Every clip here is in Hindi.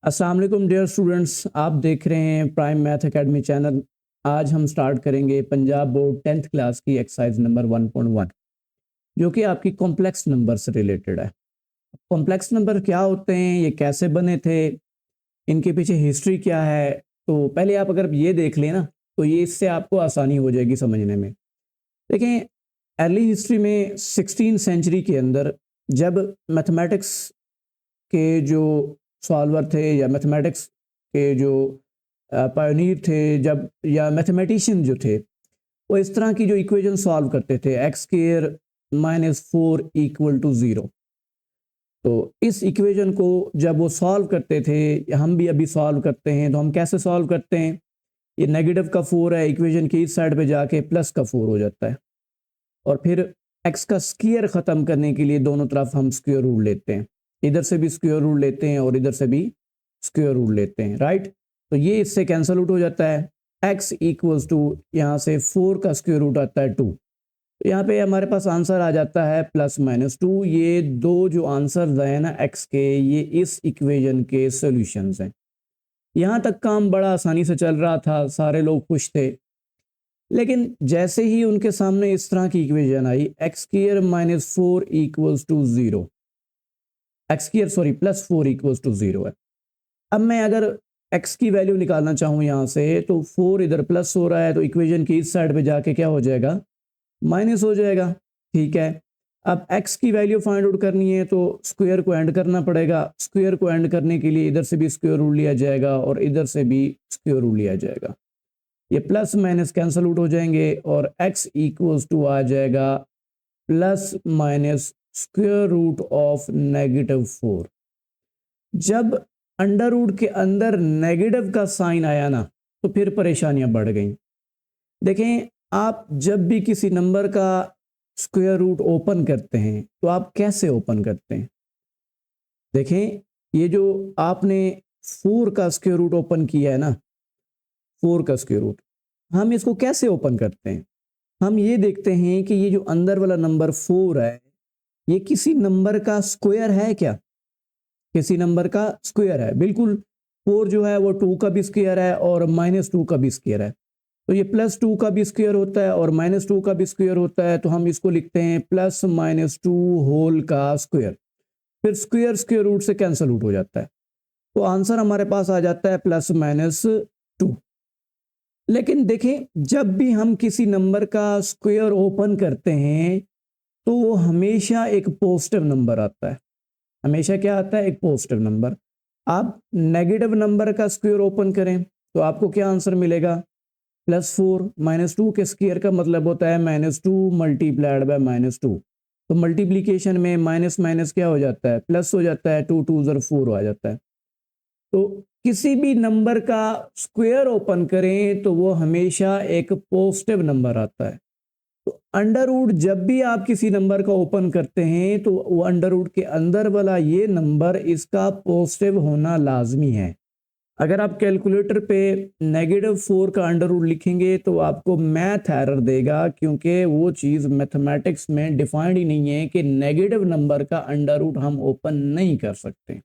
अस्सलाम वालेकुम डियर स्टूडेंट्स, आप देख रहे हैं प्राइम मैथ एकेडमी चैनल। आज हम स्टार्ट करेंगे पंजाब बोर्ड 10th क्लास की एक्सरसाइज नंबर 1.1 जो कि आपकी कॉम्प्लेक्स नंबर से रिलेटेड है। कॉम्प्लेक्स नंबर क्या होते हैं, ये कैसे बने थे, इनके पीछे हिस्ट्री क्या है, तो पहले आप अगर ये देख लें ना तो ये इससे आपको आसानी हो जाएगी समझने में। देखें, अर्ली हिस्ट्री में 16 सेंचुरी के अंदर जब मैथमेटिक्स के जो सॉल्वर थे या मैथमेटिक्स के जो पायोनीर थे, जब या मैथमेटिशियन जो थे, वो इस तरह की जो इक्वेशन सॉल्व करते थे, एक्स स्क्वायर -4 = 0। तो इस इक्वेशन को जब वो सॉल्व करते थे, हम भी अभी सॉल्व करते हैं, तो हम कैसे सॉल्व करते हैं, ये नेगेटिव का 4 है, इक्वेशन की इस साइड पे जाके प्लस का 4 हो जाता है, और फिर एक्स का स्क्वायर ख़त्म करने के लिए दोनों तरफ हम स्क्वायर रूट लेते हैं, इधर से भी स्क्वायर रूट लेते हैं और इधर से भी स्क्वायर रूट लेते हैं, राइट। तो ये इससे कैंसल आउट हो जाता है। x = यहाँ से 4 का स्क्वायर रूट आता है 2, तो यहाँ पे हमारे पास आंसर आ जाता है +-2। ये दो जो आंसर हैं ना x के, ये इस इक्वेशन के सॉल्यूशंस हैं। यहाँ तक काम बड़ा आसानी से चल रहा था, सारे लोग खुश थे, लेकिन जैसे ही उनके सामने इस तरह की इक्वेशन आई, x² -4 = 0, +4 = 0 है। अब मैं अगर x की वैल्यू निकालना चाहूँ यहाँ से, तो 4 इधर प्लस हो रहा है, तो इक्वेशन की इस साइड पे जाके क्या हो जाएगा, माइनस हो जाएगा, ठीक है। अब x की वैल्यू फाइंड आउट करनी है तो स्क्वायर को एंड करना पड़ेगा। स्क्वायर को एंड करने के लिए इधर से भी स्क्वायर रूट लिया जाएगा और इधर से भी स्क्वायर रूट लिया जाएगा, ये प्लस माइनस कैंसल आउट हो जाएंगे और x = आ जाएगा ±√4। जब अंडर रूट के अंदर नेगेटिव का साइन आया ना, तो फिर परेशानियां बढ़ गई। देखें, आप जब भी किसी नंबर का स्क्वायर रूट ओपन करते हैं तो आप कैसे ओपन करते हैं। देखें, ये जो आपने 4 का स्क्वायर रूट ओपन किया है ना, 4 का स्क्वायर रूट, हम इसको कैसे ओपन करते हैं। हम ये देखते हैं कि ये जो अंदर वाला नंबर 4 है, ये किसी नंबर का स्क्वायर है क्या, किसी नंबर का स्क्वायर है, बिल्कुल। 4 जो है वो 2 का भी स्क्वायर है और -2 का भी स्क्वायर है, तो ये +2 का भी स्क्वायर होता है और -2 का भी स्क्वायर होता है, तो हम इसको लिखते हैं +-2 होल का स्क्वायर। फिर स्क्वायर स्क्वायर रूट से कैंसल आउट हो जाता है, तो आंसर हमारे पास आ जाता है +-2। लेकिन देखें, जब भी हम किसी नंबर का स्क्वायर ओपन करते हैं तो वो हमेशा एक पॉजिटिव नंबर आता है। हमेशा क्या आता है, एक पॉजिटिव नंबर। आप नेगेटिव नंबर का स्क्वायर ओपन करें तो आपको क्या आंसर मिलेगा, +4। -2 के स्क्वायर का मतलब होता है -2 × -2, तो मल्टीप्लिकेशन में माइनस माइनस क्या हो जाता है, प्लस हो जाता है, 2 2 ज़र 4 आ जाता है। तो किसी भी नंबर का स्क्वायर ओपन करें तो वो हमेशा एक पॉजिटिव नंबर आता है। तो अंडर रूट जब भी आप किसी नंबर का ओपन करते हैं तो वो अंडर रूट के अंदर वाला ये नंबर, इसका पॉजिटिव होना लाजमी है। अगर आप कैलकुलेटर पे -4 का अंडर रूट लिखेंगे तो आपको मैथ एरर देगा, क्योंकि वो चीज़ मैथमेटिक्स में डिफाइंड ही नहीं है कि नेगेटिव नंबर का अंडर रूट हम ओपन नहीं कर सकते।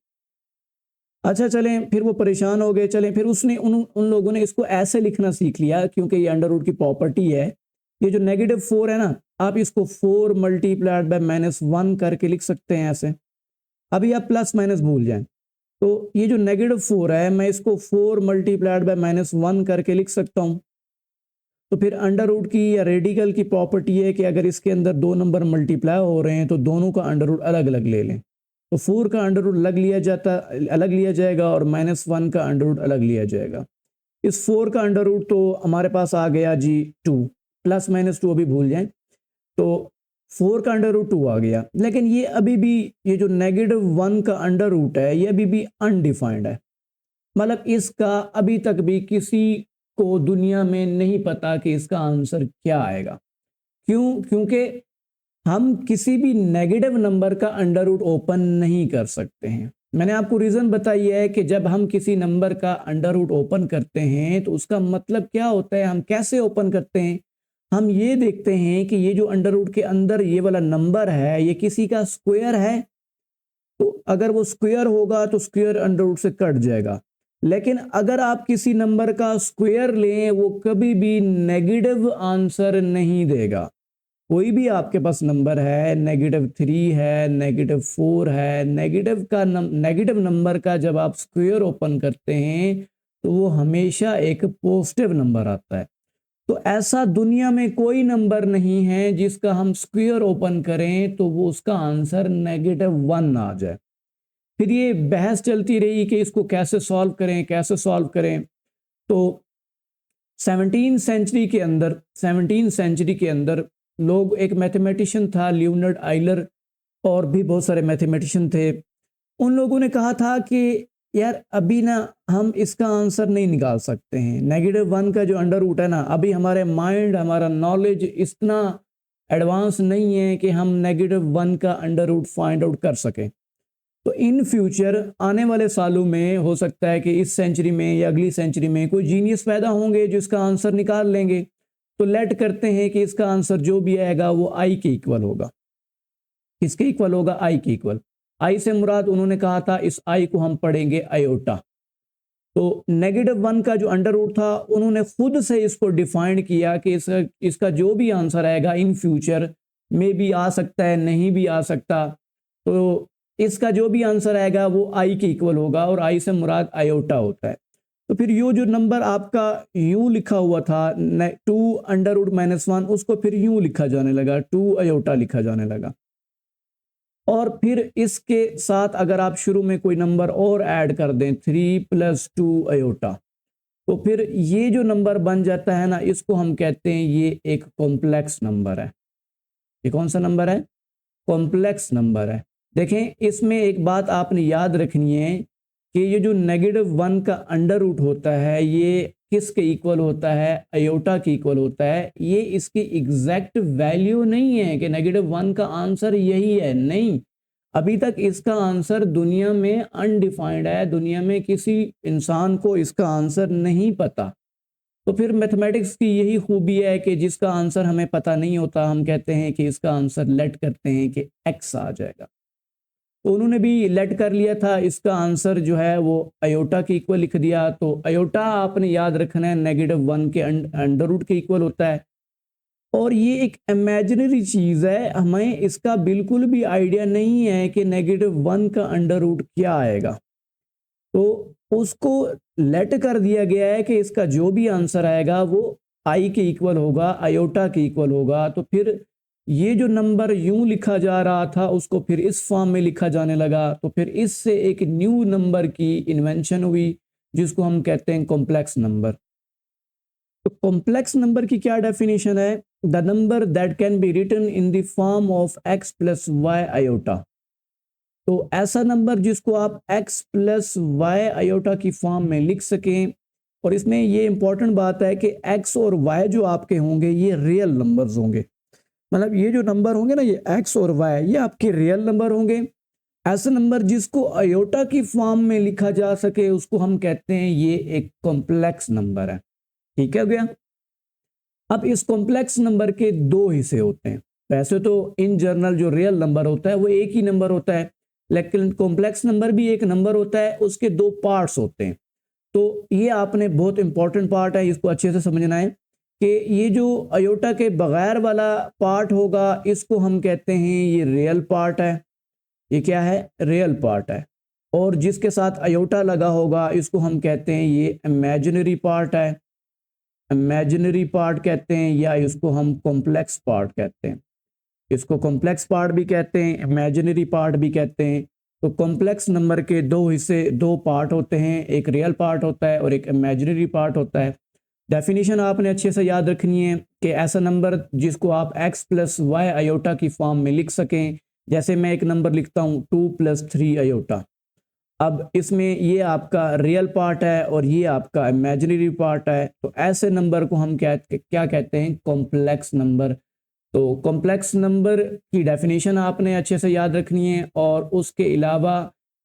अच्छा चलें, फिर वो परेशान हो गए। चलें, फिर उसने उन लोगों ने इसको ऐसे लिखना सीख लिया, क्योंकि ये अंडर रूट की प्रॉपर्टी है। ये जो -4 है ना, आप इसको 4 × -1 करके लिख सकते हैं ऐसे। अभी आप प्लस माइनस भूल जाएं, तो ये जो -4 है, मैं इसको 4 × -1 करके लिख सकता हूँ। तो फिर अंडर रूट की या रेडिकल की प्रॉपर्टी है कि अगर इसके अंदर दो नंबर मल्टीप्लाई हो रहे हैं तो दोनों का अंडर रूट अलग अलग ले लें। तो 4 का अंडर रूट अलग लिया जाएगा और -1 का अंडर रूट अलग लिया जाएगा। इस 4 का अंडर रूट तो हमारे पास आ गया जी 2, +-2 अभी भूल जाएं, तो 4 का अंडर रूट 2 आ गया। लेकिन ये अभी भी, ये जो -1 का अंडर रूट है, ये अभी भी अनडिफाइंड है। मतलब इसका अभी तक भी किसी को दुनिया में नहीं पता कि इसका आंसर क्या आएगा। क्यों? क्योंकि हम किसी भी नेगेटिव नंबर का अंडर रूट ओपन नहीं कर सकते हैं। मैंने आपको रीज़न बताई है कि जब हम किसी नंबर का अंडर रूट ओपन करते हैं तो उसका मतलब क्या होता है, हम कैसे ओपन करते हैं। हम ये देखते हैं कि ये जो अंडर रूट के अंदर ये वाला नंबर है ये किसी का स्क्वायर है, तो अगर वो स्क्वायर होगा तो स्क्वायर अंडर रूट से कट जाएगा। लेकिन अगर आप किसी नंबर का स्क्वायर लें वो कभी भी नेगेटिव आंसर नहीं देगा। कोई भी आपके पास नंबर है, -3 है, -4 है, नेगेटिव नंबर का जब आप स्क्वायर ओपन करते हैं तो वो हमेशा एक पॉजिटिव नंबर आता है। तो ऐसा दुनिया में कोई नंबर नहीं है जिसका हम स्क्वायर ओपन करें तो वो उसका आंसर -1 आ जाए। फिर ये बहस चलती रही कि इसको कैसे सॉल्व करें, कैसे सॉल्व करें। तो 17वीं सेंचुरी के अंदर लोग, एक मैथमेटिशियन था लियोनार्ड आइलर, और भी बहुत सारे मैथमेटिशियन थे, उन लोगों ने कहा था कि यार अभी ना हम इसका आंसर नहीं निकाल सकते हैं। -1 का जो अंडर रूट है ना, अभी हमारे माइंड, हमारा नॉलेज इतना एडवांस नहीं है कि हम -1 का अंडर रूट फाइंड आउट कर सकें। तो इन फ्यूचर आने वाले सालों में हो सकता है कि इस सेंचुरी में या अगली सेंचुरी में कोई जीनियस पैदा होंगे जो इसका आंसर निकाल लेंगे। तो लेट करते हैं कि इसका आंसर जो भी आएगा वो आई के इक्वल होगा। किसके इक्वल होगा? आई के इक्वल। आई से मुराद उन्होंने कहा था इस आई को हम पढ़ेंगे आयोटा। तो -1 का जो अंडर रूट था उन्होंने खुद से इसको डिफाइन किया कि इसका जो भी आंसर आएगा इन फ्यूचर में भी आ सकता है, नहीं भी आ सकता। तो इसका जो भी आंसर आएगा वो आई के इक्वल होगा, और आई से मुराद आयोटा होता है। तो फिर यो जो नंबर आपका यूं लिखा हुआ था 2√-1, उसको फिर यूं लिखा जाने लगा, 2 आयोटा लिखा जाने लगा। और फिर इसके साथ अगर आप शुरू में कोई नंबर और ऐड कर दें 3 + 2 आयोटा, तो फिर ये जो नंबर बन जाता है ना, इसको हम कहते हैं ये एक कॉम्प्लेक्स नंबर है। ये कौन सा नंबर है? कॉम्प्लेक्स नंबर है। देखें, इसमें एक बात आपने याद रखनी है कि ये जो -1 का अंडर रूट होता है ये किसके इक्वल होता है? आयोटा के इक्वल होता है। ये इसकी एग्जैक्ट वैल्यू नहीं है कि -1 का आंसर यही है, नहीं। अभी तक इसका आंसर दुनिया में अनडिफाइंड है, दुनिया में किसी इंसान को इसका आंसर नहीं पता। तो फिर मैथमेटिक्स की यही खूबी है कि जिसका आंसर हमें पता नहीं होता हम कहते हैं कि इसका आंसर लेट करते हैं कि एक्स आ जाएगा। तो उन्होंने भी लेट कर लिया था, इसका आंसर जो है वो आयोटा के इक्वल लिख दिया। तो आयोटा आपने याद रखना है -1 के अंडर रूट के इक्वल होता है। और ये एक इमेजिनरी चीज़ है, हमें इसका बिल्कुल भी आइडिया नहीं है कि -1 का अंडर रूट क्या आएगा। तो उसको लेट कर दिया गया है कि इसका जो भी आंसर आएगा वो आई के इक्वल होगा, आयोटा के इक्वल होगा। तो फिर ये जो नंबर यूं लिखा जा रहा था उसको फिर इस फॉर्म में लिखा जाने लगा। तो फिर इससे एक न्यू नंबर की इन्वेंशन हुई जिसको हम कहते हैं कॉम्प्लेक्स नंबर। तो कॉम्प्लेक्स नंबर की क्या डेफिनेशन है? The number that can be written in the form of x + y iota. तो ऐसा नंबर जिसको आप x + y आयोटा की फॉर्म में लिख सकें। और इसमें ये इंपॉर्टेंट बात है कि x और y जो आपके होंगे ये रियल नंबर्स होंगे। मतलब ये जो नंबर होंगे ना, ये x और y, ये आपके रियल नंबर होंगे। ऐसा नंबर जिसको आयोटा की फॉर्म में लिखा जा सके उसको हम कहते हैं ये एक कॉम्प्लेक्स नंबर है। ठीक है हो गया। अब इस कॉम्प्लेक्स नंबर के दो हिस्से होते हैं। वैसे तो इन जनरल जो रियल नंबर होता है वो एक ही नंबर होता है, लेकिन कॉम्प्लेक्स नंबर भी एक नंबर होता है, उसके दो पार्ट्स होते हैं। तो ये आपने बहुत इंपॉर्टेंट पार्ट है, इसको अच्छे से समझना है कि ये जो आयोटा के बगैर वाला पार्ट होगा इसको हम कहते हैं ये रियल पार्ट है। ये क्या है? रियल पार्ट है। और जिसके साथ आयोटा लगा होगा इसको हम कहते हैं ये इमेजिनरी पार्ट है। इमेजिनरी पार्ट कहते हैं, या इसको हम कॉम्प्लेक्स पार्ट कहते हैं। इसको कॉम्प्लेक्स पार्ट भी कहते हैं, इमेजिनरी पार्ट भी कहते हैं। तो कॉम्प्लेक्स नंबर के दो हिस्से, दो पार्ट होते हैं, एक रियल पार्ट होता है और एक इमेजिनरी पार्ट होता है। डेफिनेशन आपने अच्छे से याद रखनी है कि ऐसा नंबर जिसको आप x + y आयोटा की फॉर्म में लिख सकें। जैसे मैं एक नंबर लिखता हूँ 2 + 3 आयोटा। अब इसमें ये आपका रियल पार्ट है और ये आपका इमेजिनरी पार्ट है। तो ऐसे नंबर को हम क्या कहते हैं? Complex number. तो कॉम्प्लेक्स नंबर की डेफिनेशन आपने अच्छे से याद रखनी है। और उसके अलावा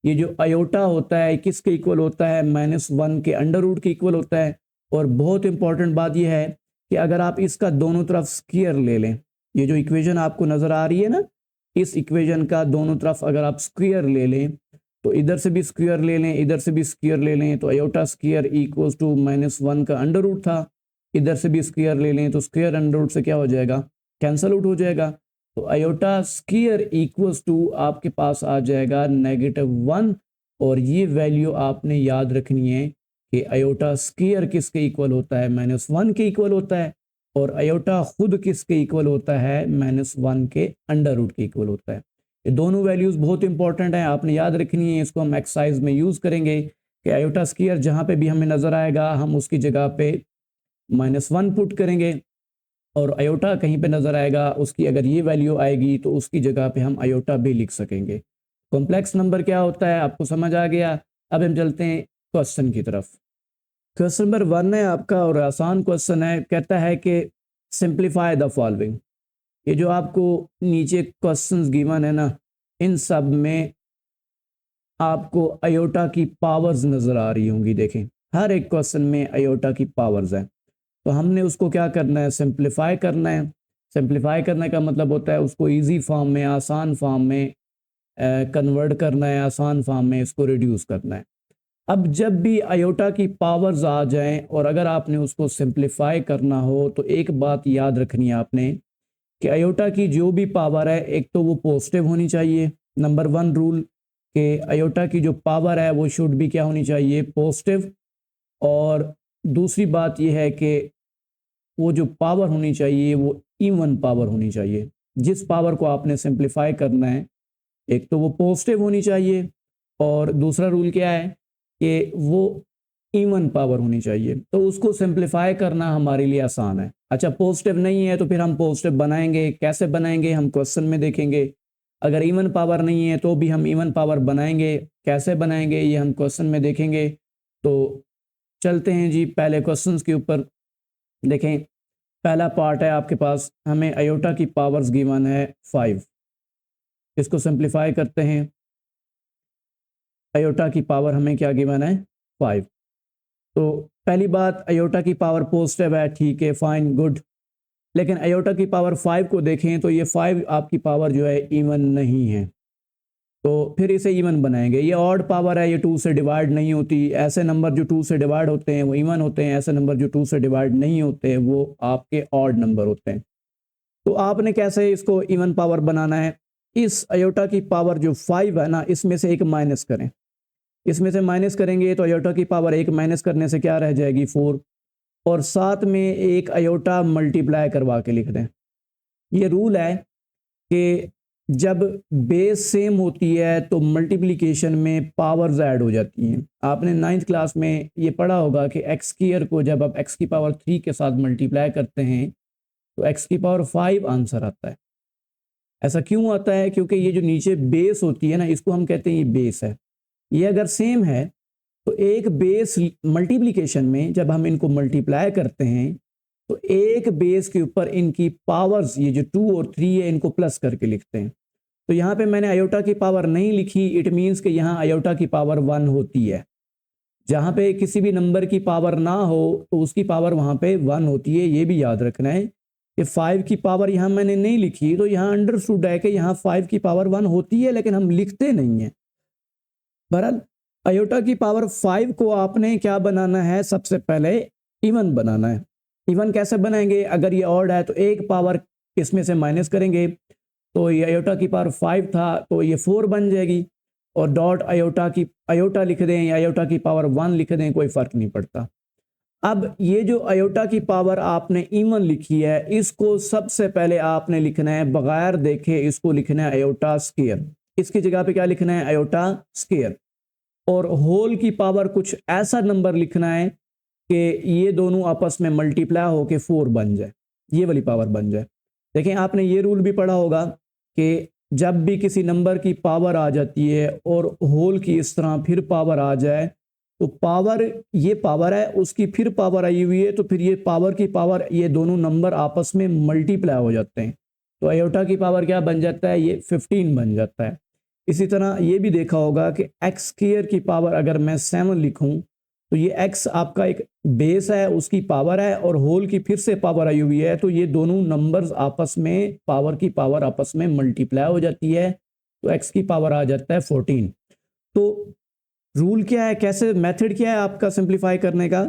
ये जो आयोटा होता है किसके इक्वल होता है? -1 के अंडर रूट के इक्वल होता है। और बहुत इंपॉर्टेंट बात यह है कि अगर आप इसका दोनों तरफ स्क्वायर ले लें, ये जो इक्वेशन आपको नज़र आ रही है ना, इस इक्वेशन का दोनों तरफ अगर आप स्क्वायर ले लें, तो इधर से भी स्क्वायर ले लें, इधर से भी स्क्वायर ले लें, तो अयोटा स्क्वायर इक्वल्स टू -1 का अंडर रूट था। इधर से भी स्क्वायर ले लें तो स्क्वायर अंडर रूट से क्या हो जाएगा, कैंसल आउट हो जाएगा। तो अयोटा स्क्वायर इक्वल्स टू आपके पास आ जाएगा -1, और ये वैल्यू आपने याद रखनी है कि अयोटा स्क्वायर किसके इक्वल होता है, -1 के इक्वल होता है, और अयोटा खुद किसके इक्वल होता है, -1 के अंडर रूट के इक्वल होता है। ये दोनों वैल्यूज़ बहुत इंपॉर्टेंट हैं, आपने याद रखनी है। इसको हम एक्सरसाइज में यूज़ करेंगे कि अयोटा स्क्वायर जहाँ पे भी हमें नज़र आएगा हम उसकी जगह पे -1 पुट करेंगे, और अयोटा कहीं पे नज़र आएगा उसकी अगर ये वैल्यू आएगी तो उसकी जगह पे हम अयोटा भी लिख सकेंगे। कॉम्प्लेक्स नंबर क्या होता है आपको समझ आ गया। अब हम चलते हैं क्वेश्चन की तरफ। क्वेश्चन नंबर 1 है आपका, और आसान क्वेश्चन है। कहता है कि सिंप्लीफाई द फॉलोइंग। ये जो आपको नीचे क्वेश्चंस गिवन है ना, इन सब में आपको अयोटा की पावर्स नज़र आ रही होंगी। देखें हर एक क्वेश्चन में अयोटा की पावर्स हैं, तो हमने उसको क्या करना है, सिंप्लीफाई करना है। सिंप्लीफाई करने का मतलब होता है उसको इजी फॉर्म में, आसान फॉर्म में कन्वर्ट करना है, आसान फॉर्म में इसको रिड्यूस करना है। अब जब भी अयोटा की पावर्स आ जाएं और अगर आपने उसको सिंप्लीफाई करना हो, तो एक बात याद रखनी है आपने कि अयोटा की जो भी पावर है, एक तो वो पॉजिटिव होनी चाहिए। नंबर 1 रूल कि अयोटा की जो पावर है वो शुड भी क्या होनी चाहिए, पॉजिटिव। और दूसरी बात यह है कि वो जो पावर होनी चाहिए वो इवन पावर होनी चाहिए। जिस पावर को आपने सिंप्लीफाई करना है, एक तो वो पॉजिटिव होनी चाहिए, और दूसरा रूल क्या है कि वो इवन पावर होनी चाहिए। तो उसको सिंप्लीफाई करना हमारे लिए आसान है। अच्छा पॉजिटिव नहीं है तो फिर हम पॉजिटिव बनाएंगे, कैसे बनाएंगे हम क्वेश्चन में देखेंगे। अगर इवन पावर नहीं है तो भी हम इवन पावर बनाएंगे, कैसे बनाएंगे ये हम क्वेश्चन में देखेंगे। तो चलते हैं जी पहले क्वेश्चंस के ऊपर। देखें पहला पार्ट है आपके पास, हमें अयोटा की पावर्स गिवन है 5। इसको सिंप्लीफाई करते हैं। अयोटा की पावर हमें क्या गिवन है, 5। तो पहली बात अयोटा की पावर पॉजिटिव है, ठीक है फाइन गुड। लेकिन अयोटा की पावर 5 को देखें तो ये 5 आपकी पावर जो है इवन नहीं है, तो फिर इसे इवन बनाएंगे। ये ऑड पावर है, ये 2 से डिवाइड नहीं होती। ऐसे नंबर जो 2 से डिवाइड होते हैं वो इवन होते हैं, ऐसे नंबर जो 2 से डिवाइड नहीं होते वो आपके ऑड नंबर होते हैं। तो आपने कैसे इसको इवन पावर बनाना है, इस अयोटा की पावर जो 5 है ना, इसमें से एक माइनस करें। इसमें से माइनस करेंगे तो अयोटा की पावर 1 माइनस करने से क्या रह जाएगी, 4। और साथ में एक अयोटा मल्टीप्लाई करवा के लिख दें। ये रूल है कि जब बेस सेम होती है तो मल्टीप्लिकेशन में पावर्स ऐड हो जाती हैं। आपने 9th क्लास में ये पढ़ा होगा कि एक्स स्क्वायर को जब आप एक्स की पावर 3 के साथ मल्टीप्लाई करते हैं तो एक्स की पावर 5 आंसर आता है। ऐसा क्यों आता है, क्योंकि ये जो नीचे बेस होती है ना, इसको हम कहते हैं ये बेस है। ये अगर सेम है तो एक बेस मल्टीप्लिकेशन में जब हम इनको मल्टीप्लाई करते हैं तो एक बेस के ऊपर इनकी पावर्स, ये जो 2 और 3 है, इनको प्लस करके लिखते हैं। तो यहाँ पे मैंने अयोटा की पावर नहीं लिखी, इट मीन्स कि यहाँ अयोटा की पावर 1 होती है। जहाँ पे किसी भी नंबर की पावर ना हो तो उसकी पावर वहाँ पे 1 होती है। ये भी याद रखना है कि 5 की पावर यहाँ मैंने नहीं लिखी, तो यहाँ अंडरस्टूड है कि यहाँ 5 की पावर 1 होती है, लेकिन हम लिखते नहीं हैं। बहरहाल अयोटा की पावर 5 को आपने क्या बनाना है, सबसे पहले इवन बनाना है। इवन कैसे बनाएंगे, अगर ये ऑड है तो एक पावर इसमें से माइनस करेंगे, तो ये अयोटा की पावर 5 था तो ये 4 बन जाएगी, और डॉट अयोटा लिख दें या अयोटा की पावर 1 लिख दें, कोई फ़र्क नहीं पड़ता। अब ये जो अयोटा की पावर आपने इवन लिखी है, इसको सबसे पहले आपने लिखना है बगैर देखे, इसको लिखना है अयोटा स्क्वायर। इसकी जगह पे क्या लिखना है, अयोटा स्क्वायर। और होल की पावर कुछ ऐसा नंबर लिखना है कि ये दोनों आपस में मल्टीप्लाई होके 4 बन जाए, ये वाली पावर बन जाए। देखें आपने ये रूल भी पढ़ा होगा कि जब भी किसी नंबर की पावर आ जाती है और होल की इस तरह फिर पावर आ जाए, तो पावर, ये पावर है उसकी फिर पावर आई हुई है, तो फिर ये पावर की पावर, ये दोनों नंबर आपस में मल्टीप्लाई हो जाते हैं। तो अयोटा की पावर क्या बन जाता है, ये 15 बन जाता है। इसी तरह ये भी देखा होगा कि एक्स स्क्वायर की पावर अगर मैं 7 लिखूं तो ये x आपका एक बेस है, उसकी पावर है, और होल की फिर से पावर आई हुई है, तो ये दोनों नंबर्स आपस में पावर की पावर आपस में मल्टीप्लाई हो जाती है, तो x की पावर आ जाता है 14। तो रूल क्या है, कैसे मेथड क्या है आपका सिंप्लीफाई करने का,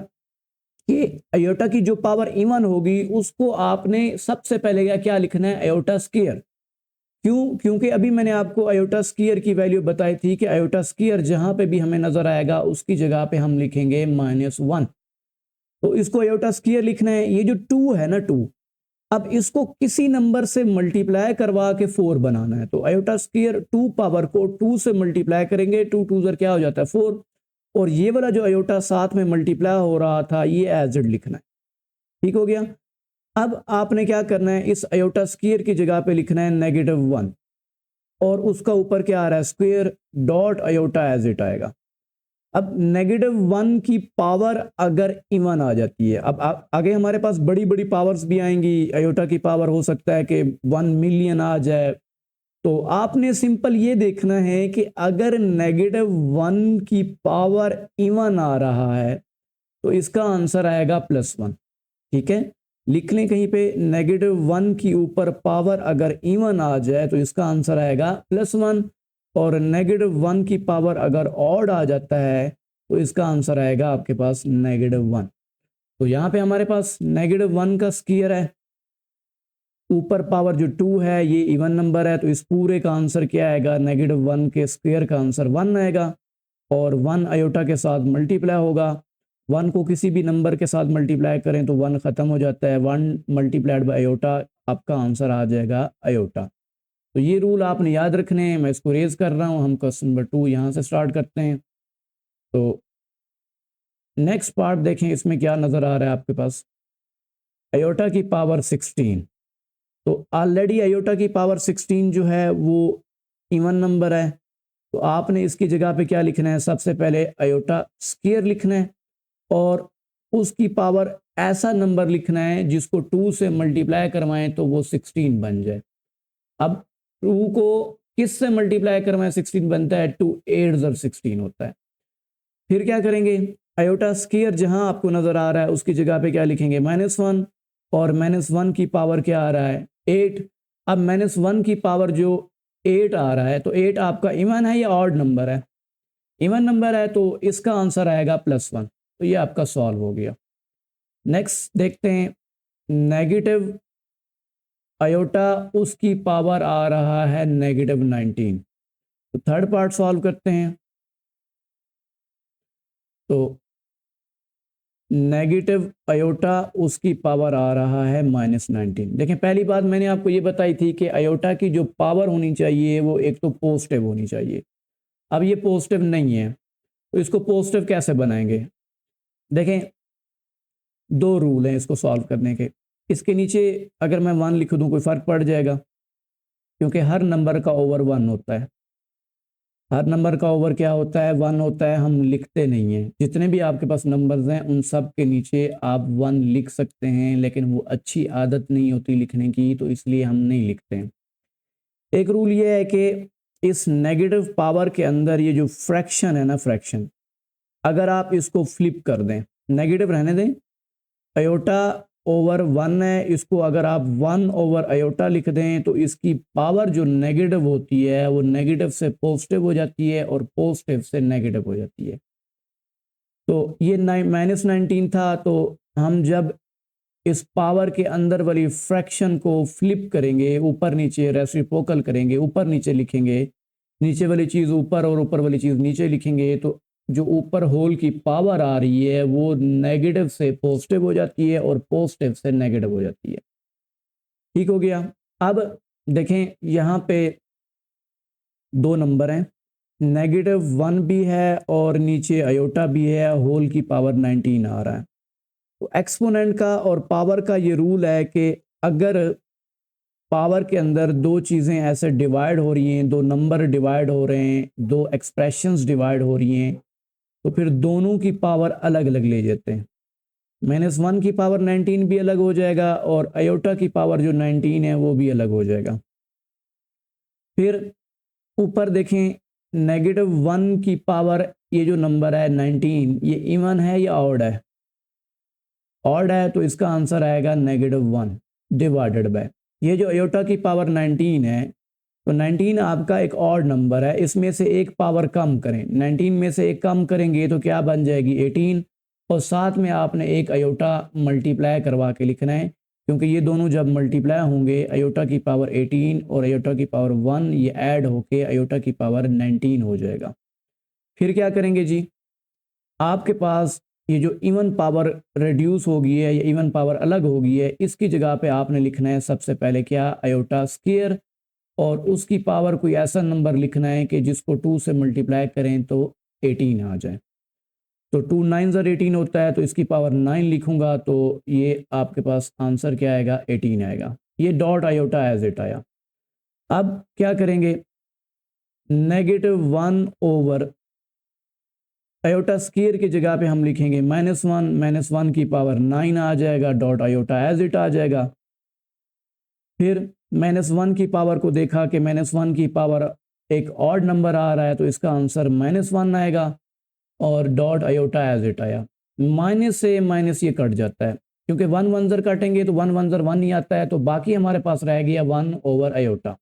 कि आयोटा की जो पावर इवन होगी उसको आपने सबसे पहले क्या लिखना है, आयोटा स्क्वायर। क्यों? क्योंकि अभी मैंने आपको आयोटा स्क्वायर की वैल्यू बताई थी कि आयोटा स्क्वायर जहां पे भी हमें नजर आएगा उसकी जगह पे हम लिखेंगे -1। तो इसको आयोटा स्क्वायर लिखना है। ये जो 2 है ना 2, अब इसको किसी नंबर से मल्टीप्लाई करवा के 4 बनाना है। तो आयोटा स्क्वायर 2 पावर को 2 से मल्टीप्लाई करेंगे, 2 2 ज़र क्या हो जाता है 4, और ये वाला जो आयोटा साथ में मल्टीप्लाई हो रहा था ये एज इट लिखना है। ठीक हो गया। अब आपने क्या करना है, इस आयोटा स्क्वायर की जगह पे लिखना है -1, और उसका ऊपर क्या आ रहा है, square dot iota as it आएगा। अब -1 की पावर अगर इवन आ जाती है, अब आगे हमारे पास बड़ी बड़ी पावर्स भी आएंगी, आयोटा की पावर हो सकता है कि 1 मिलियन आ जाए। तो आपने सिंपल ये देखना है कि अगर -1 की पावर इवन आ रहा है तो इसका आंसर आएगा +1। ठीक है, लिख लें कहीं पे, -1 की ऊपर पावर अगर इवन आ जाए तो इसका आंसर आएगा +1, और -1 की पावर अगर ऑड आ जाता है तो इसका आंसर आएगा आपके पास -1। तो यहाँ पे हमारे पास -1 का स्क्वायर है, ऊपर पावर जो 2 है ये इवन नंबर है, तो इस पूरे का आंसर क्या आएगा, -1 के स्क्वायर का आंसर 1 आएगा, और 1 आयोटा के साथ मल्टीप्लाई होगा। 1 को किसी भी नंबर के साथ मल्टीप्लाई करें तो 1 ख़त्म हो जाता है, 1 मल्टीप्लाइड बाय आयोटा, आपका आंसर आ जाएगा आयोटा। तो ये रूल आपने याद रखने हैं। मैं इसको रेज कर रहा हूँ, हम क्वेश्चन नंबर 2 यहाँ से स्टार्ट करते हैं। तो नेक्स्ट पार्ट देखें, इसमें क्या नज़र आ रहा है आपके पास, आयोटा की पावर 16। तो ऑलरेडी आयोटा की पावर 16 जो है वो इवन नंबर है, तो आपने इसकी जगह पे क्या लिखना है, सबसे पहले आयोटा स्क्वायर लिखना है, और उसकी पावर ऐसा नंबर लिखना है जिसको 2 से मल्टीप्लाई करवाएं तो वो 16 बन जाए। अब 2 को किस से मल्टीप्लाई करवाएं 16 बनता है, 2 8 ज़र 16 होता है। फिर क्या करेंगे, आयोटा स्क्वायर जहां आपको नजर आ रहा है उसकी जगह पे क्या लिखेंगे, -1, और -1 की पावर क्या आ रहा है 8। अब -1 की पावर जो 8 आ रहा है, तो 8 आपका इवन है या ऑड नंबर है, इवन नंबर है, तो इसका आंसर आएगा +1। तो ये आपका सॉल्व हो गया। नेक्स्ट देखते हैं, नेगेटिव आयोटा उसकी पावर आ रहा है -19। तो थर्ड पार्ट सॉल्व करते हैं। तो नेगेटिव आयोटा उसकी पावर आ रहा है -19। देखें, पहली बात मैंने आपको ये बताई थी कि आयोटा की जो पावर होनी चाहिए वो एक तो पॉजिटिव होनी चाहिए। अब ये पॉजिटिव नहीं है, तो इसको पॉजिटिव कैसे बनाएंगे। देखें, दो रूल हैं इसको सॉल्व करने के। इसके नीचे अगर मैं 1 लिख दूं कोई फ़र्क पड़ जाएगा, क्योंकि हर नंबर का ओवर 1 होता है, हर नंबर का ओवर क्या होता है, 1 होता है। हम लिखते नहीं हैं, जितने भी आपके पास नंबर्स हैं उन सब के नीचे आप 1 लिख सकते हैं, लेकिन वो अच्छी आदत नहीं होती लिखने की, तो इसलिए हम नहीं लिखते हैं। एक रूल ये है कि इस नेगेटिव पावर के अंदर ये जो फ्रैक्शन है ना, फ्रैक्शन, अगर आप इसको फ्लिप कर दें, नेगेटिव रहने दें, आयोटा ओवर 1 है, इसको अगर आप 1 ओवर आयोटा लिख दें तो इसकी पावर जो नेगेटिव होती है वो नेगेटिव से पॉजिटिव हो जाती है और पॉजिटिव से नेगेटिव हो जाती है। तो ये -19 था, तो हम जब इस पावर के अंदर वाली फ्रैक्शन को फ्लिप करेंगे, ऊपर नीचे रेसिप्रोकल करेंगे, ऊपर नीचे लिखेंगे, नीचे वाली चीज़ ऊपर और ऊपर वाली चीज़ नीचे लिखेंगे, तो जो ऊपर होल की पावर आ रही है वो नेगेटिव से पॉजिटिव हो जाती है और पॉजिटिव से नेगेटिव हो जाती है। ठीक हो गया। अब देखें, यहाँ पे दो नंबर हैं, -1 भी है और नीचे आयोटा भी है, होल की पावर 19 आ रहा है। तो एक्सपोनेंट का और पावर का ये रूल है कि अगर पावर के अंदर दो चीज़ें ऐसे डिवाइड हो रही हैं, दो नंबर डिवाइड हो रहे हैं, दो एक्सप्रेशंस डिवाइड हो रही हैं, तो फिर दोनों की पावर अलग अलग ले जाते हैं। -1 की पावर 19 भी अलग हो जाएगा और आयोटा की पावर जो 19 है वो भी अलग हो जाएगा। फिर ऊपर देखें, -1 की पावर ये जो नंबर है 19 ये इवन है या ऑड है? ऑड है तो इसका आंसर आएगा -1 डिवाइडेड बाय ये जो अयोटा की पावर 19 है, तो 19 आपका एक ऑड नंबर है, इसमें से एक पावर कम करें, 19 में से एक कम करेंगे तो क्या बन जाएगी 18, और साथ में आपने एक अयोटा मल्टीप्लाई करवा के लिखना है, क्योंकि ये दोनों जब मल्टीप्लाई होंगे अयोटा की पावर 18 और अयोटा की पावर 1 ये ऐड होके अयोटा की पावर 19 हो जाएगा। फिर क्या करेंगे जी, आपके पास ये जो इवन पावर रिड्यूस हो गई है या इवन पावर अलग हो गई है, इसकी जगह पे आपने लिखना है सबसे पहले क्या, अयोटा स्क्वायर, और उसकी पावर कोई ऐसा नंबर लिखना है कि जिसको 2 से मल्टीप्लाई करें तो 18 आ जाए। तो 2 9 18 होता है, तो इसकी पावर 9 लिखूंगा तो ये आपके पास आंसर क्या आएगा 18 आएगा। ये डॉट आयोटा एज इट आया। अब क्या करेंगे, -1 अयोटा स्क्वायर की जगह पे हम लिखेंगे -1 की पावर 9 आ जाएगा, डॉट अयोटा एज इट आ जाएगा। फिर -1 की पावर को देखा कि -1 की पावर एक ऑड नंबर आ रहा है, तो इसका आंसर -1 आएगा, और डॉट अयोटा एज इट आया। माइनस से माइनस ये कट जाता है, क्योंकि 1 1 जर काटेंगे तो 1 1 जर 1 ही आता है, तो बाकी हमारे पास रह गया 1 ओवर अयोटा।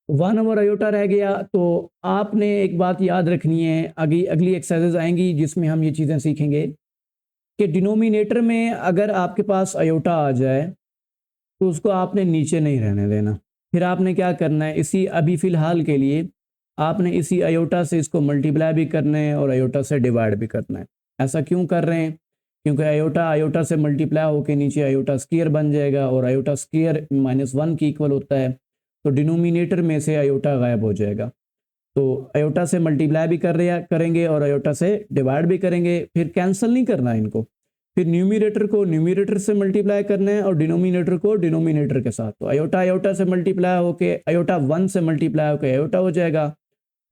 1 ओवर अयोटा रह गया। तो आपने एक बात याद रखनी है, अगली एक्सरसाइजेज आएंगी जिसमें हम ये चीज़ें सीखेंगे कि डिनोमिनेटर में अगर आपके पास अयोटा आ जाए तो उसको आपने नीचे नहीं रहने देना। फिर आपने क्या करना है, इसी अभी फ़िलहाल के लिए आपने इसी अयोटा से इसको मल्टीप्लाई भी करना है और अयोटा से डिवाइड भी करना है। ऐसा क्यों कर रहे हैं, क्योंकि अयोटा अयोटा से मल्टीप्लाई होकर नीचे अयोटा स्क्वायर बन जाएगा, और अयोटा स्क्वायर -1 की इक्वल होता है, तो डिनोमिनेटर में से अयोटा गायब हो जाएगा। तो अयोटा से मल्टीप्लाई भी करेंगे और अयोटा से डिवाइड भी करेंगे, फिर कैंसिल नहीं करना इनको। फिर न्यूमिनेटर को न्यूमिनेटर से मल्टीप्लाई करना है और डिनोमिनेटर को डिनोमिनेटर के साथ। तो अयोटा अयोटा से मल्टीप्लाई होके अयोटा 1 से मल्टीप्लाई होकर अयोटा हो जाएगा,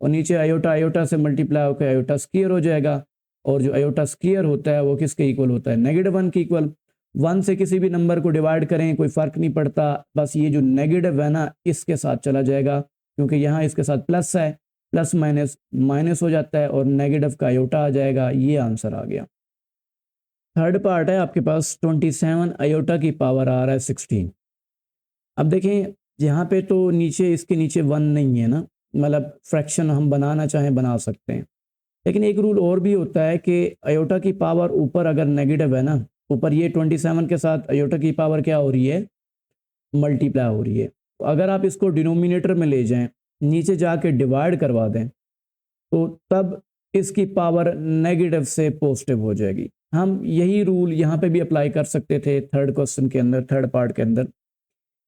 और नीचे अयोटा अयोटा से मल्टीप्लाई होकर अयोटा स्क्वायर हो जाएगा, और जो अयोटा स्क्वायर होता है वो किसके इक्वल होता है, -1 के इक्वल। 1 से किसी भी नंबर को डिवाइड करें कोई फ़र्क नहीं पड़ता, बस ये जो नेगेटिव है ना इसके साथ चला जाएगा, क्योंकि यहाँ इसके साथ प्लस है, प्लस माइनस माइनस हो जाता है और नेगेटिव का अयोटा आ जाएगा। ये आंसर आ गया। थर्ड पार्ट है आपके पास 27 अयोटा की पावर आ रहा है 16। अब देखें यहाँ पे तो नीचे इसके नीचे 1 नहीं है ना, मतलब फ्रैक्शन हम बनाना चाहें बना सकते हैं, लेकिन एक रूल और भी होता है कि अयोटा की पावर ऊपर अगर नेगेटिव है ना, ऊपर ये 27 के साथ अयोटा की पावर क्या हो रही है, मल्टीप्लाई हो रही है। तो अगर आप इसको डिनोमिनेटर में ले जाएं, नीचे जाके डिवाइड करवा दें, तो तब इसकी पावर नेगेटिव से पॉजिटिव हो जाएगी। हम यही रूल यहाँ पे भी अप्लाई कर सकते थे थर्ड क्वेश्चन के अंदर, थर्ड पार्ट के अंदर,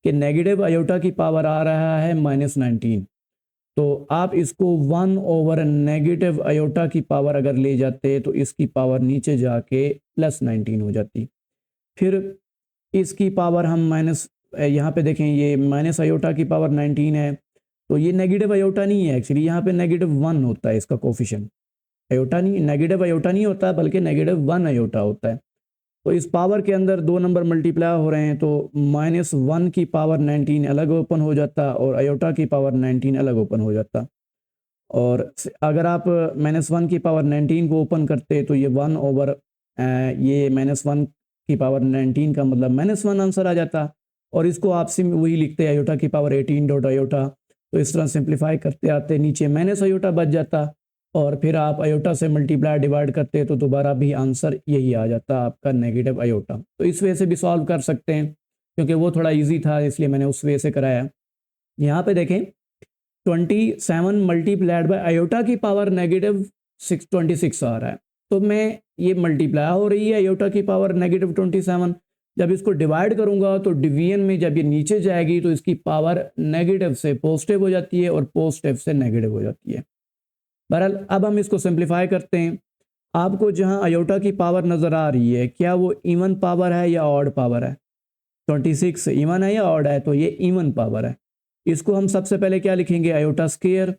कि नेगेटिव अयोटा की पावर आ रहा है -19, तो आप इसको 1 ओवर नेगेटिव अयोटा की पावर अगर ले जाते तो इसकी पावर नीचे जाके +19 हो जाती। फिर इसकी पावर हम माइनस, यहाँ पे देखें ये माइनस अयोटा की पावर 19 है, तो ये नेगेटिव अयोटा नहीं है एक्चुअली, यहाँ पे -1 होता है इसका कोफिशिएंट, अयोटा नहीं, नेगेटिव अयोटा नहीं होता बल्कि -1 अयोटा होता है। तो इस पावर के अंदर दो नंबर मल्टीप्लाई हो रहे हैं, तो -1 की पावर 19 अलग ओपन हो जाता और अयोटा की पावर 19 अलग ओपन हो जाता। और अगर आप -1 की पावर 19 को ओपन करते तो ये 1 ओवर ये -1 की पावर 19 का मतलब -1 आंसर आ जाता, और इसको आप सिम वही लिखते अयोटा की पावर 18 डॉट अयोटा। तो इस तरह सिंप्लीफाई करते आते नीचे माइनस अयोटा बच जाता, और फिर आप अयोटा से मल्टीप्लाई डिवाइड करते तो दोबारा भी आंसर यही आ जाता आपका नेगेटिव अयोटा। तो इस वे से भी सॉल्व कर सकते हैं, क्योंकि वो थोड़ा इजी था इसलिए मैंने उस वे से कराया। यहाँ पे देखें 27 मल्टीप्लाइड बाय अयोटा की पावर -26 आ रहा है, तो मैं ये मल्टीप्लाई हो रही है अयोटा की पावर -27, जब इसको डिवाइड करूंगा तो डिवीजन में जब ये नीचे जाएगी तो इसकी पावर नेगेटिव से पॉजिटिव हो जाती है और पॉजिटिव से नेगेटिव हो जाती है। बहरहाल अब हम इसको सिंप्लीफाई करते हैं। आपको जहां अयोटा की पावर नज़र आ रही है, क्या वो इवन पावर है या ऑड पावर है? 26 इवन है या ऑड है? तो ये इवन पावर है। इसको हम सबसे पहले क्या लिखेंगे, अयोटा स्क्वायर।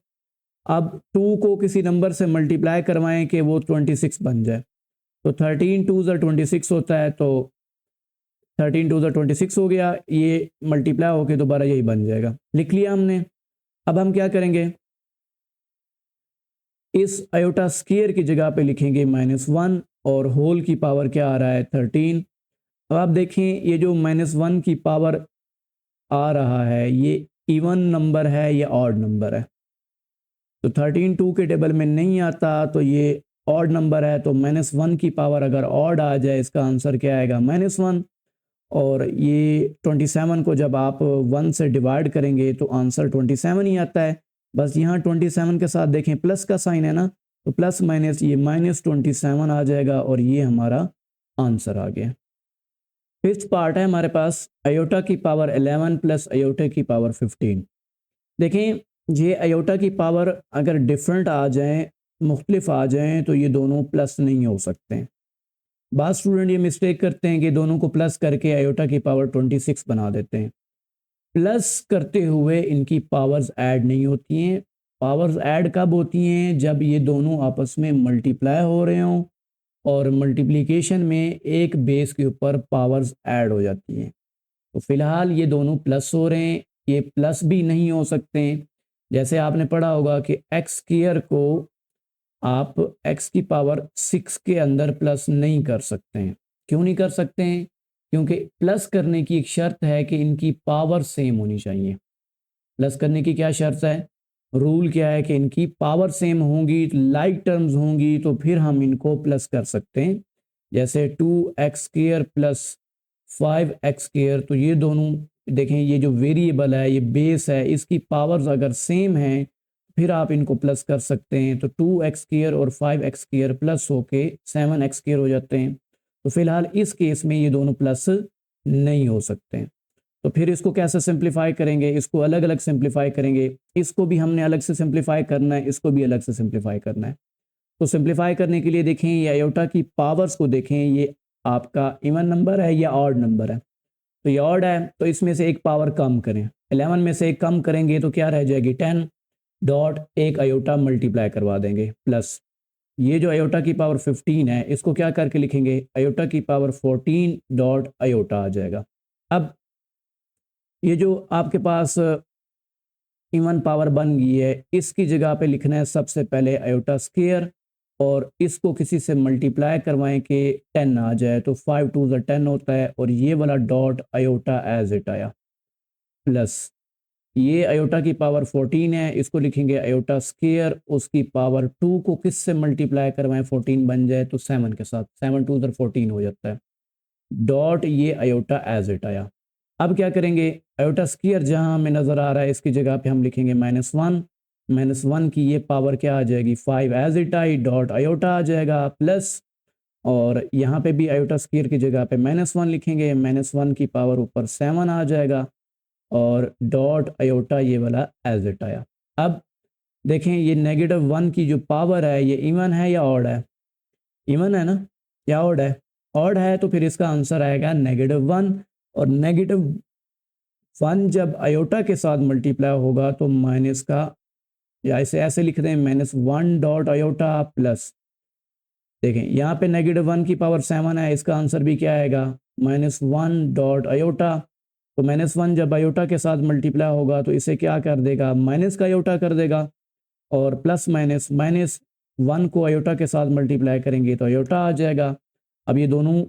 अब 2 को किसी नंबर से मल्टीप्लाई करवाएं कि वो 26 बन जाए, तो 13 2 26 होता है, तो 13 2 26 हो गया, ये मल्टीप्लाई होके दोबारा यही बन जाएगा। लिख लिया हमने। अब हम क्या करेंगे, इस आयोटा स्क्वायर की जगह पे लिखेंगे -1 और होल की पावर क्या आ रहा है 13। अब आप देखें ये जो -1 की पावर आ रहा है ये इवन नंबर है या ऑड नंबर है। तो 13 2 के टेबल में नहीं आता तो ये ऑड नंबर है, तो -1 की पावर अगर ऑड आ जाए इसका आंसर क्या आएगा -1। और ये 27 को जब आप 1 से डिवाइड करेंगे तो आंसर 27 ही आता है। बस यहाँ 27 के साथ देखें प्लस का साइन है ना, तो प्लस माइनस ये -27 आ जाएगा और ये हमारा आंसर आ गया। फिफ्थ पार्ट है हमारे पास आयोटा की पावर 11 प्लस आयोटा की पावर 15। देखें ये आयोटा की पावर अगर डिफरेंट आ जाएँ, मुख्तलिफ आ जाएँ तो ये दोनों प्लस नहीं हो सकते हैं। बाद स्टूडेंट ये मिस्टेक करते हैं कि दोनों को प्लस करके आयोटा की पावर 26 बना देते हैं। प्लस करते हुए इनकी पावर्स ऐड नहीं होती हैं। पावर्स ऐड कब होती हैं? जब ये दोनों आपस में मल्टीप्लाई हो रहे हों और मल्टीप्लिकेशन में एक बेस के ऊपर पावर्स ऐड हो जाती हैं। तो फिलहाल ये दोनों प्लस हो रहे हैं, ये प्लस भी नहीं हो सकते हैं। जैसे आपने पढ़ा होगा कि एक्स स्क्वायर को आप x की पावर 6 के अंदर प्लस नहीं कर सकते हैं। क्यों नहीं कर सकते हैं? क्योंकि प्लस करने की एक शर्त है कि इनकी पावर सेम होनी चाहिए। प्लस करने की क्या शर्त है? रूल क्या है कि इनकी पावर सेम होंगी, लाइक टर्म्स होंगी, तो फिर हम इनको प्लस कर सकते हैं। जैसे 2x² प्लस 5x², तो ये दोनों देखें, ये जो वेरिएबल है, ये बेस है, इसकी पावर्स अगर सेम हैं फिर आप इनको प्लस कर सकते हैं। तो 2x² और 5x² प्लस होके 7x² हो जाते हैं। तो फिलहाल इस केस में ये दोनों प्लस नहीं हो सकते हैं। तो फिर इसको कैसे सिंप्लीफाई करेंगे? इसको अलग अलग सिंप्लीफाई करेंगे। इसको भी हमने अलग से सिंप्लीफाई करना है, इसको भी अलग से सिंप्लीफाई करना है। तो सिंप्लीफाई करने के लिए देखें ये आयोटा की पावर्स को देखें, ये आपका इवन नंबर है या ऑड नंबर है? तो ये ऑड है तो इसमें से एक पावर कम करें। 11 में से एक कम करेंगे तो क्या रह जाएगी 10 डॉट एक आयोटा मल्टीप्लाई करवा देंगे प्लस ये जो आयोटा की पावर 15 है इसको क्या करके लिखेंगे? आयोटा की पावर 14 डॉट आयोटा आ जाएगा। अब ये जो आपके पास इवन पावर बन गई है इसकी जगह पे लिखना है सबसे पहले आयोटा स्क्वायर और इसको किसी से मल्टीप्लाई करवाएं कि 10 आ जाए, तो 5 2 10 होता है और ये वाला डॉट आयोटा एज इट आया प्लस ये आयोटा की पावर 14 है, इसको लिखेंगे आयोटा स्क्वायर, उसकी पावर 2 को किस से मल्टीप्लाई करवाएं 14 बन जाए तो 7 के साथ, 7 2 14 हो जाता है डॉट ये आयोटा एज इट आया। अब क्या करेंगे? आयोटा स्क्वायर जहां हमें नजर आ रहा है इसकी जगह पे हम लिखेंगे -1, -1 की ये पावर क्या आ जाएगी 5 as it I dot iota आ जाएगा प्लस और यहाँ पे भी आयोटा स्क्वायर की जगह पे -1 लिखेंगे, -1 की पावर ऊपर 7 आ जाएगा और डॉट आयोटा ये वाला एज इट आया। अब देखें ये -1 की जो पावर है ये इवन है या ऑड है? इवन है ना या ऑड है? ऑड है तो फिर इसका आंसर आएगा -1 और -1 जब आयोटा के साथ मल्टीप्लाई होगा तो माइनस का या इसे ऐसे लिख दें -1 डॉट आयोटा प्लस देखें यहाँ पे -1 की पावर 7 है, इसका आंसर भी क्या आएगा -1 डॉट आयोटा। तो -1 जब आयोटा के साथ मल्टीप्लाई होगा तो इसे क्या कर देगा माइनस का आयोटा कर देगा और प्लस माइनस -1 को आयोटा के साथ मल्टीप्लाई करेंगे तो आयोटा आ जाएगा। अब ये दोनों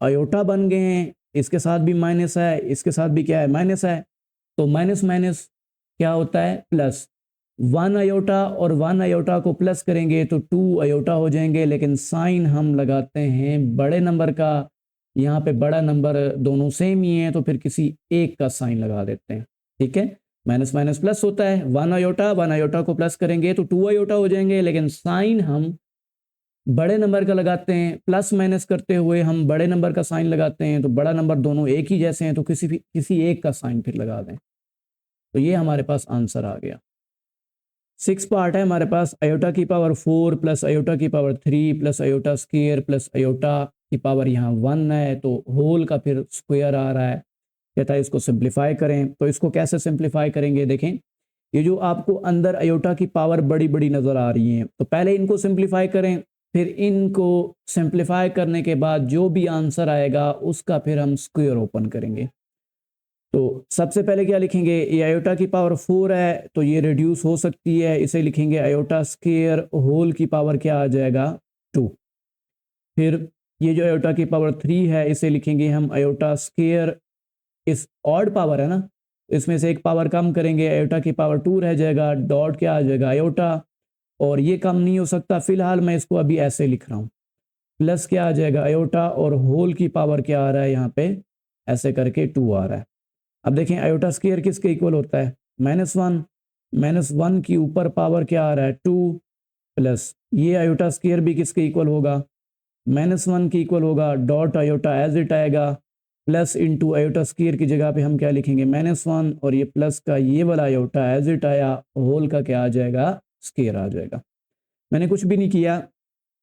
आयोटा बन गए हैं, इसके साथ भी माइनस है, इसके साथ भी क्या है माइनस है, तो माइनस माइनस क्या होता है प्लस। 1 आयोटा और 1 आयोटा को प्लस करेंगे तो 2 आयोटा हो जाएंगे, लेकिन साइन हम लगाते हैं बड़े नंबर का, यहाँ पे बड़ा नंबर दोनों सेम ही है तो फिर किसी एक का साइन लगा देते हैं। ठीक है, माइनस माइनस प्लस होता है, 1 आयोटा को प्लस करेंगे तो 2 आयोटा हो जाएंगे, लेकिन साइन हम बड़े नंबर का लगाते हैं, प्लस माइनस करते हुए हम बड़े नंबर का साइन लगाते हैं, तो बड़ा नंबर दोनों एक ही जैसे हैं तो किसी एक का साइन फिर लगा दें। तो ये हमारे पास आंसर आ गया। 6 पार्ट है हमारे पास आयोटा की पावर 4 प्लस आयोटा की power 3 plus iota square plus iota की पावर यहाँ 1 है, तो होल का फिर स्क्वायर आ रहा है, कहता है इसको सिंप्लीफाई करें। तो इसको कैसे सिंप्लीफाई करेंगे? देखें ये जो आपको अंदर आयोटा की पावर बड़ी बड़ी नज़र आ रही हैं, तो पहले इनको सिंप्लीफाई करें, फिर इनको सिंप्लीफाई करने के बाद जो भी आंसर आएगा उसका फिर हम स्क्वायर ओपन करेंगे। तो सबसे पहले क्या लिखेंगे, ये आयोटा की पावर 4 है तो ये रिड्यूस हो सकती है, इसे लिखेंगे आयोटा स्क्वायर होल की पावर क्या आ जाएगा 2। फिर ये जो आयोटा की पावर 3 है इसे लिखेंगे हम आयोटा स्क्वायर, इस ऑड पावर है ना, इसमें से एक पावर कम करेंगे, आयोटा की पावर 2 रह जाएगा, डॉट क्या आ जाएगा आयोटा, और ये कम नहीं हो सकता, फिलहाल मैं इसको अभी ऐसे लिख रहा हूँ, प्लस क्या आ जाएगा आयोटा और होल की पावर क्या आ रहा है यहाँ पे ऐसे करके 2 आ रहा है। अब देखें आयोटा स्क्वायर किसके इक्वल होता है, -1, -1 की ऊपर पावर क्या आ रहा है 2, प्लस ये आयोटा स्क्वायर भी किसके इक्वल होगा, -1 की इक्वल होगा, डॉट आयोटा एज इट आएगा, प्लस इंटू आयोटा स्क्वायर की जगह पे हम क्या लिखेंगे -1, और ये प्लस का ये वाला आयोटा एज इट आया, होल का क्या आ जाएगा स्क्वायर आ जाएगा। मैंने कुछ भी नहीं किया,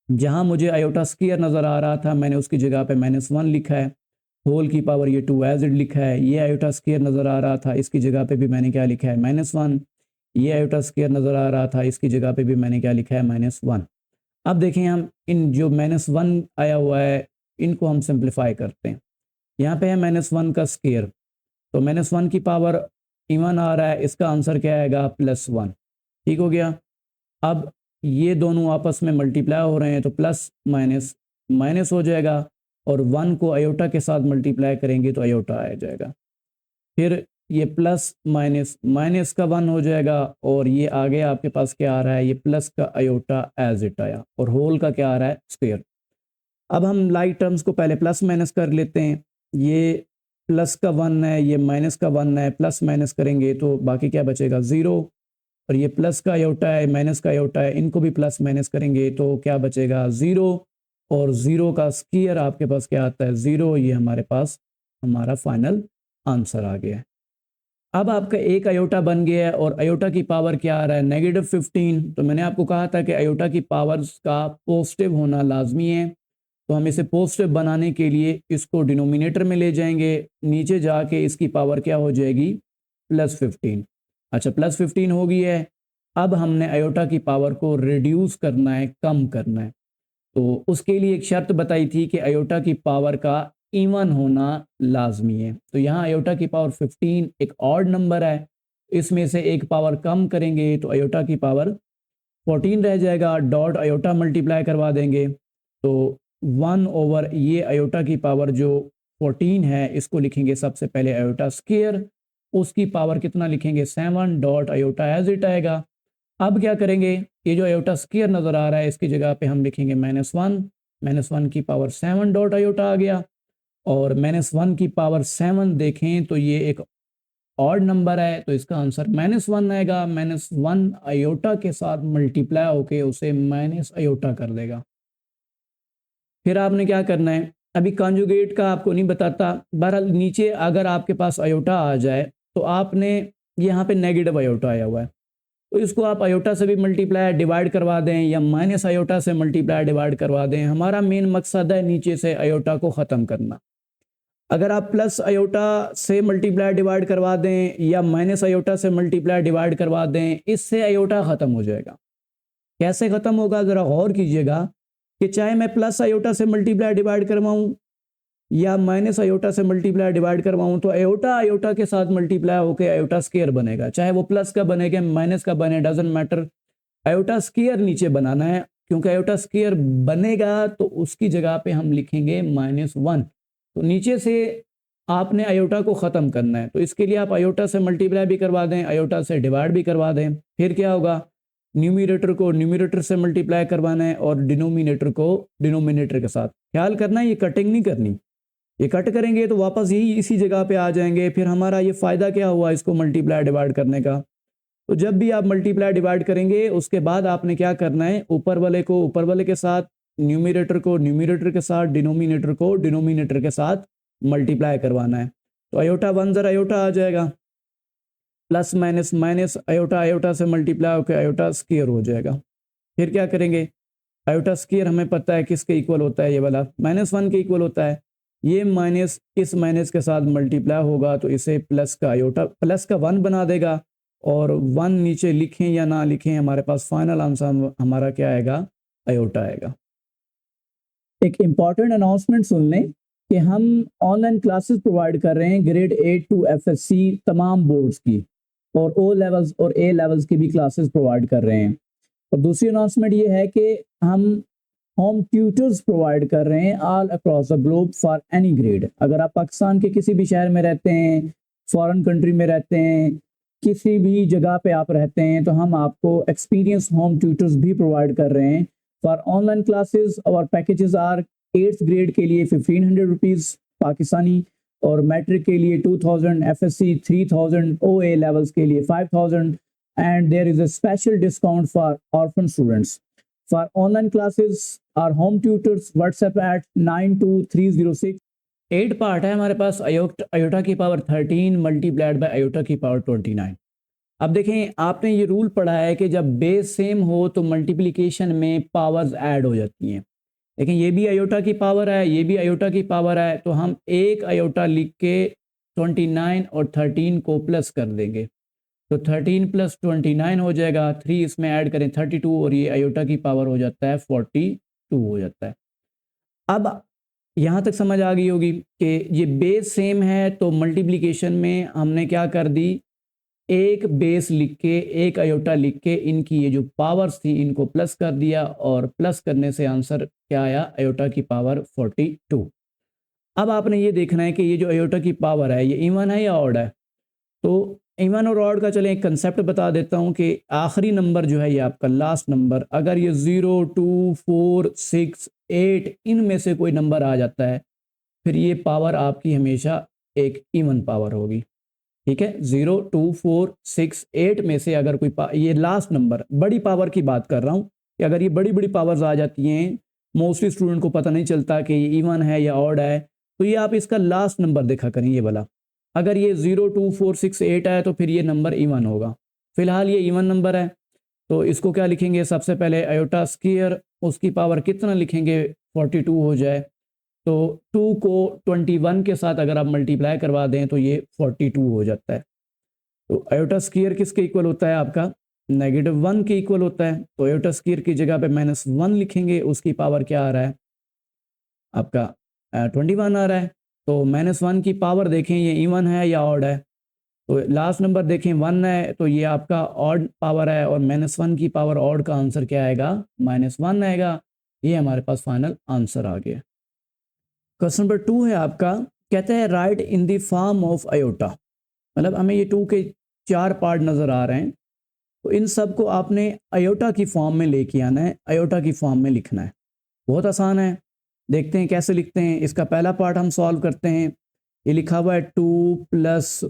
जहां मुझे आयोटा स्क्वायर नज़र आ रहा था मैंने उसकी जगह पे -1 लिखा है, होल की पावर ये 2 एज इट लिखा है, ये आयोटा स्क्वायर नज़र आ रहा था इसकी जगह पे भी मैंने क्या लिखा है -1, ये आयोटा स्क्वायर नज़र आ रहा था इसकी जगह पे भी मैंने क्या लिखा है -1। अब देखें हम इन जो -1 आया हुआ है इनको हम सिंप्लीफाई करते हैं, यहाँ पे है -1 का स्क्वायर, तो -1 की पावर इवन आ रहा है, इसका आंसर क्या आएगा +1, ठीक हो गया। अब ये दोनों आपस में मल्टीप्लाई हो रहे हैं तो प्लस माइनस माइनस हो जाएगा, और 1 को आयोटा के साथ मल्टीप्लाई करेंगे तो आयोटा आ जाएगा, फिर ये प्लस माइनस माइनस का 1 हो जाएगा, और ये आगे आपके पास क्या आ रहा है, ये प्लस का आयोटा एज इट आया, और होल का क्या आ रहा है स्क्वायर। अब हम लाइक टर्म्स को पहले प्लस माइनस कर लेते हैं, ये प्लस का 1 है ये माइनस का 1 है, प्लस माइनस करेंगे तो बाकी क्या बचेगा 0, और ये प्लस का आयोटा है माइनस का आयोटा है, इनको भी प्लस माइनस करेंगे तो क्या बचेगा 0, और 0 का स्क्वायर आपके पास क्या आता है 0, ये हमारे पास हमारा फाइनल आंसर आ गया है। अब आपका एक आयोटा बन गया है और आयोटा की पावर क्या आ रहा है -15, तो मैंने आपको कहा था कि आयोटा की पावर्स का पॉजिटिव होना लाजमी है, तो हम इसे पॉजिटिव बनाने के लिए इसको डिनोमिनेटर में ले जाएंगे, नीचे जाके इसकी पावर क्या हो जाएगी +15। अच्छा +15 हो गई है, अब हमने आयोटा की पावर को रिड्यूस करना है, कम करना है, तो उसके लिए एक शर्त बताई थी कि आयोटा की पावर का इवन होना लाजमी है, तो यहाँ आयोटा की पावर 15 एक ऑड नंबर है, इसमें से एक पावर कम करेंगे तो आयोटा की पावर 14 रह जाएगा, डॉट आयोटा मल्टीप्लाई करवा देंगे तो 1 ओवर ये आयोटा की पावर जो 14 है इसको लिखेंगे सबसे पहले आयोटा स्क्वायर, उसकी पावर कितना लिखेंगे 7, डॉट आयोटा एज इट आएगा। अब क्या करेंगे, ये जो आयोटा स्क्वायर नज़र आ रहा है इसकी जगह पे हम लिखेंगे -1 की पावर 7 डॉट आयोटा आ गया, और -1 की पावर 7 देखें तो ये एक ऑड नंबर है तो इसका आंसर -1 आएगा, -1 आयोटा के साथ मल्टीप्लाई होके उसे माइनस आयोटा कर देगा। फिर आपने क्या करना है, अभी कॉन्जुगेट का आपको नहीं बताता, बहरहाल नीचे अगर आपके पास आयोटा आ जाए तो आपने यहाँ पे नेगेटिव आयोटा आया हुआ है तो इसको आप आयोटा से भी मल्टीप्लाई डिवाइड करवा दें या माइनस आयोटा से मल्टीप्लाई डिवाइड करवा दें, हमारा मेन मकसद है नीचे से आयोटा को ख़त्म करना। अगर आप प्लस आयोटा से मल्टीप्लाई डिवाइड करवा दें या माइनस आयोटा से मल्टीप्लाई डिवाइड करवा दें, इससे आयोटा ख़त्म हो जाएगा। कैसे ख़त्म होगा ज़रा गौर कीजिएगा कि चाहे मैं प्लस आयोटा से मल्टीप्लाई डिवाइड करवाऊँ या माइनस आयोटा से मल्टीप्लाई डिवाइड करवाऊँ तो आयोटा आयोटा के साथ मल्टीप्लाई होकर आयोटा स्क्वायर बनेगा, चाहे वो प्लस का बनेगा माइनस का बने डजेंट मैटर, आयोटा स्क्वायर नीचे बनाना है, क्योंकि आयोटा स्क्वायर बनेगा तो उसकी जगह पे हम लिखेंगे -1, तो नीचे से आपने आयोटा को ख़त्म करना है, तो इसके लिए आप आयोटा से मल्टीप्लाई भी करवा दें आयोटा से डिवाइड भी करवा दें, फिर क्या होगा न्यूमिनेटर को न्यूमिनेटर से मल्टीप्लाई करवाना है और डिनोमिनेटर को डिनोमिनेटर के साथ। ख्याल करना ये कटिंग नहीं करनी, ये कट करेंगे तो वापस यही इसी जगह पे आ जाएंगे, फिर हमारा ये फ़ायदा क्या हुआ इसको मल्टीप्लाई डिवाइड करने का। तो जब भी आप मल्टीप्लाई डिवाइड करेंगे उसके बाद आपने क्या करना है, ऊपर वाले को ऊपर वाले के साथ, न्यूमिनेटर को न्यूमिनेटर के साथ, डिनोमिनेटर को डिनोमिनेटर के साथ मल्टीप्लाई करवाना है। तो आयोटा 1 ज़रा आयोटा आ जाएगा, plus minus minus iota iota से मल्टीप्लाई होकर आयोटा स्क्वायर हो जाएगा। फिर क्या करेंगे, आयोटा स्क्वायर हमें पता है किसके इक्वल होता है, ये वाला -1 के इक्वल होता है, ये माइनस इस माइनस के साथ मल्टीप्लाई होगा तो इसे प्लस का आयोटा प्लस का 1 बना देगा, और 1 नीचे लिखें या ना लिखें हमारे पास फाइनल आंसर हमारा क्या आएगा आयोटा आएगा। एक इम्पॉर्टेंट अनाउंसमेंट सुन लें, कि हम ऑनलाइन क्लासेस प्रोवाइड कर रहे हैं ग्रेड 8 टू एफएससी तमाम बोर्ड्स की, और ओ लेवल्स और ए लेवल्स की भी क्लासेस प्रोवाइड कर रहे हैं। और दूसरी अनाउंसमेंट ये है कि हम होम ट्यूटर्स प्रोवाइड कर रहे हैं all across the globe for any grade. अगर आप पाकिस्तान के किसी भी शहर में रहते हैं, फॉरेन कंट्री में रहते हैं, किसी भी जगह पे आप रहते हैं, तो हम आपको एक्सपीरियंस होम ट्यूटर्स भी प्रोवाइड कर रहे हैं फॉर ऑनलाइन क्लासेस। और पैकेजेस आर 8th ग्रेड के लिए 1500 रुपीज़ पाकिस्तानी, और मैट्रिक के लिए 2000, एफएससी 3000, ओए लेवल्स के लिए 5000, and there is a special discount for orphan students. For online classes, our home tutors WhatsApp at 92306। 8 part है हमारे पास आयोटा की पावर 13 मल्टीप्लाइड बाय आयोटा की पावर 29। अब देखें, आपने ये रूल पढ़ा है कि जब बेस सेम हो तो मल्टीप्लिकेशन में पावर्स ऐड हो जाती हैं। लेकिन ये भी आयोटा की पावर है, ये भी आयोटा की पावर है, तो हम एक आयोटा लिख के 29 और 13 को प्लस कर देंगे, तो 13 प्लस 29 हो जाएगा, 3 इसमें ऐड करें 32, और ये आयोटा की पावर हो जाता है 42 हो जाता है। अब यहाँ तक समझ आ गई होगी कि ये बेस सेम है, तो मल्टीप्लिकेशन में हमने क्या कर दी, एक बेस लिख के एक आयोटा लिख के इनकी ये जो पावर्स थी इनको प्लस कर दिया, और प्लस करने से आंसर क्या आया, आयोटा की पावर 42। अब आपने ये देखना है कि ये जो आयोटा की पावर है ये इवन है या ऑड है। तो इवन और ऑड का चलें एक कंसेप्ट बता देता हूँ कि आखिरी नंबर जो है ये आपका लास्ट नंबर, अगर ये 0, 2, 4, 6, 8 इनमें से कोई नंबर आ जाता है, फिर ये पावर आपकी हमेशा एक इवन पावर होगी। ठीक है, 0, 2, 4, 6, 8 में से अगर कोई ये लास्ट नंबर, बड़ी पावर की बात कर रहा हूँ, कि अगर ये बड़ी बड़ी पावर्स आ जाती हैं, मोस्टली स्टूडेंट को पता नहीं चलता कि ये इवन है या ऑड है, तो ये आप इसका लास्ट नंबर देखा करें ये वाला। अगर ये 0, 2, 4, 6, 8 है तो फिर ये नंबर इवन होगा। फिलहाल ये इवन नंबर है, तो इसको क्या लिखेंगे, सबसे पहले आयोटा स्क्वायर, उसकी पावर कितना लिखेंगे, 42 हो जाए, तो 2 को 21 के साथ अगर आप मल्टीप्लाई करवा दें तो ये 42 हो जाता है। तो आयोटा स्क्वायर किसके इक्वल होता है, आपका -1 के इक्वल होता है। तो आयोटा स्क्वायर की जगह पे -1 लिखेंगे, उसकी पावर क्या आ रहा है, आपका 21 आ रहा है। तो -1 की पावर देखें ये इवन है या ऑड है, तो लास्ट नंबर देखें 1 है, तो ये आपका ऑड पावर है, और -1 की पावर ऑड का आंसर क्या आएगा, -1 आएगा। ये हमारे पास फाइनल आंसर आ गया। क्वेश्चन नंबर 2 है आपका, कहता है right in the form of iota. मतलब हमें ये 2 के 4 पार्ट नज़र आ रहे हैं, तो इन सब को आपने आयोटा की फॉर्म में लेके आना है, आयोटा की फॉर्म में लिखना है। बहुत आसान है, देखते हैं कैसे लिखते हैं। इसका पहला पार्ट हम सॉल्व करते हैं। ये लिखा हुआ है 2 प्लस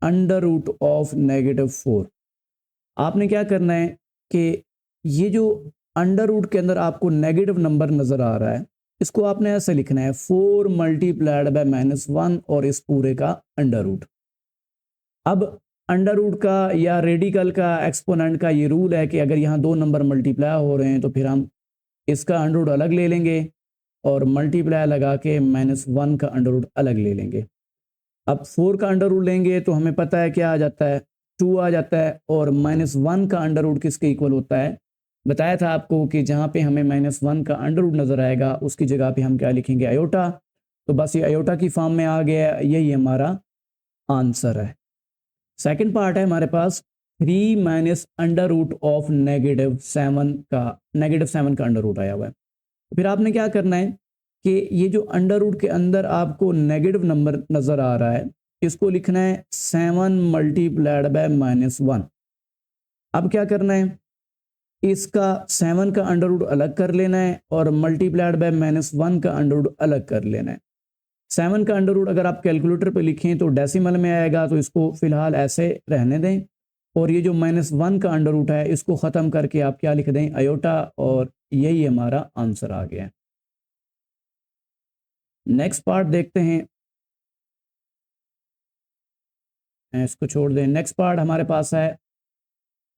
√(-4). आपने क्या करना है कि ये जो अंडर रूट के अंदर आपको नेगेटिव नंबर नज़र आ रहा है, इसको आपने ऐसे लिखना है 4 मल्टीप्लाइड बाय -1 और इस पूरे का अंडर रूट। अब अंडर रूट का या रेडिकल का एक्सपोनेंट का ये रूल है कि अगर यहाँ 2 नंबर मल्टीप्लाई हो रहे हैं तो फिर हम इसका अंडर रूट अलग ले लेंगे, और मल्टीप्लाई लगा के -1 का अंडर रूट अलग ले लेंगे। अब 4 का अंडर रूट लेंगे तो हमें पता है क्या आ जाता है, 2 आ जाता है, और -1 का अंडर रूट किसके इक्वल होता है, बताया था आपको कि जहाँ पे हमें -1 का अंडर रूट नज़र आएगा उसकी जगह पे हम क्या लिखेंगे, आयोटा। तो बस ये आयोटा की फॉर्म में आ गया, यही हमारा आंसर है। सेकंड पार्ट है हमारे पास 3 माइनस अंडर रूट ऑफ -7 का अंडर रूट आया हुआ है। फिर आपने क्या करना है कि ये जो अंडर रूट के अंदर आपको नेगेटिव नंबर नज़र आ रहा है, इसको लिखना है 7 मल्टीप्लाइड बाय -1। अब क्या करना है, इसका 7 का अंडर रूट अलग कर लेना है, और मल्टीप्लाइड बाय -1 का अंडर रूट अलग कर लेना है। 7 का अंडर रूट अगर आप कैलकुलेटर पे लिखें तो डेसिमल में आएगा, तो इसको फिलहाल ऐसे रहने दें, और ये जो -1 का अंडर रूट है इसको ख़त्म करके आप क्या लिख दें, आयोटा, और यही हमारा आंसर आ गया है। नेक्स्ट पार्ट देखते हैं, इसको छोड़ दें। नेक्स्ट पार्ट हमारे पास है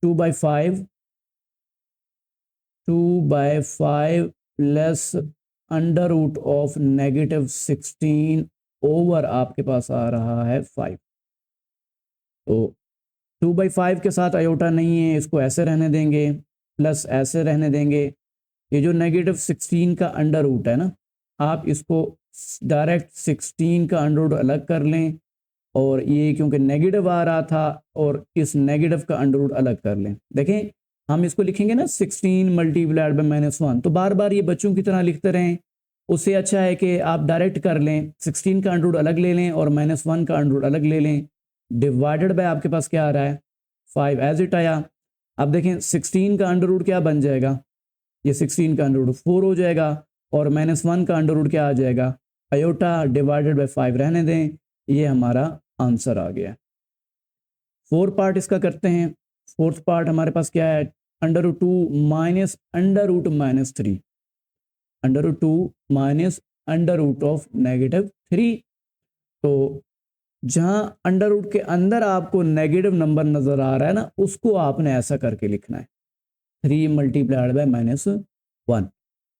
2/5 plus under root of -16 over आपके पास आ रहा है 5। तो 2/5 के साथ आयोटा नहीं है, इसको ऐसे रहने देंगे, प्लस ऐसे रहने देंगे। ये जो -16 का अंडर रूट है ना, आप इसको डायरेक्ट 16 का अंडर रूट अलग कर लें, और ये क्योंकि नेगेटिव आ रहा था और इस नेगेटिव का अंडर रूट अलग कर लें। देखें हम इसको लिखेंगे ना 16 मल्टीप्लाइड बाय -1, तो बार बार ये बच्चों की तरह लिखते रहें। उससे अच्छा है कि आप डायरेक्ट कर लें, 16 का अंडर रूट अलग ले लें और -1 का अंडर रूट अलग ले लें, डिवाइडेड बाय आपके पास क्या आ रहा है 5 एज इट आया। अब देखें 16 का अंडर रूट क्या बन जाएगा, ये 16 का अंडर रूट 4 हो जाएगा, और -1 का अंडर रूट क्या आ जाएगा आयोटा डिवाइडेड बाय 5 रहने दें, ये हमारा आंसर आ गया। 4 पार्ट इसका करते हैं। 4th पार्ट हमारे पास क्या है, √2 माइनस √-3, √2 माइनस √-3। तो जहां अंडर रूट के अंदर आपको नेगेटिव नंबर नजर आ रहा है ना, उसको आपने ऐसा करके लिखना है 3 मल्टीप्लाइड बाय -1।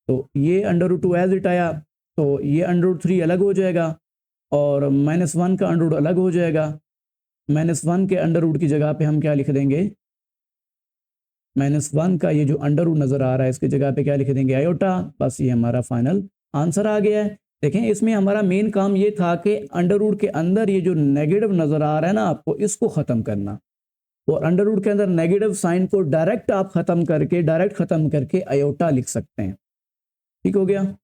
तो ये √2 एज इट आया, तो ये √3 अलग हो जाएगा और -1 का अंडर रूट अलग हो जाएगा। -1 के अंडर रूट की जगह पे हम क्या लिख देंगे, -1 का ये जो अंडर रूट नज़र आ रहा है इसकी जगह पे क्या लिख देंगे आयोटा। बस ये हमारा फाइनल आंसर आ गया है। देखें इसमें हमारा मेन काम ये था कि अंडर रूट के अंदर ये जो नेगेटिव नज़र आ रहा है ना आपको, इसको ख़त्म करना, और अंडर रूट के अंदर नेगेटिव साइन को डायरेक्ट आप डायरेक्ट ख़त्म करके आयोटा लिख सकते हैं। ठीक हो गया।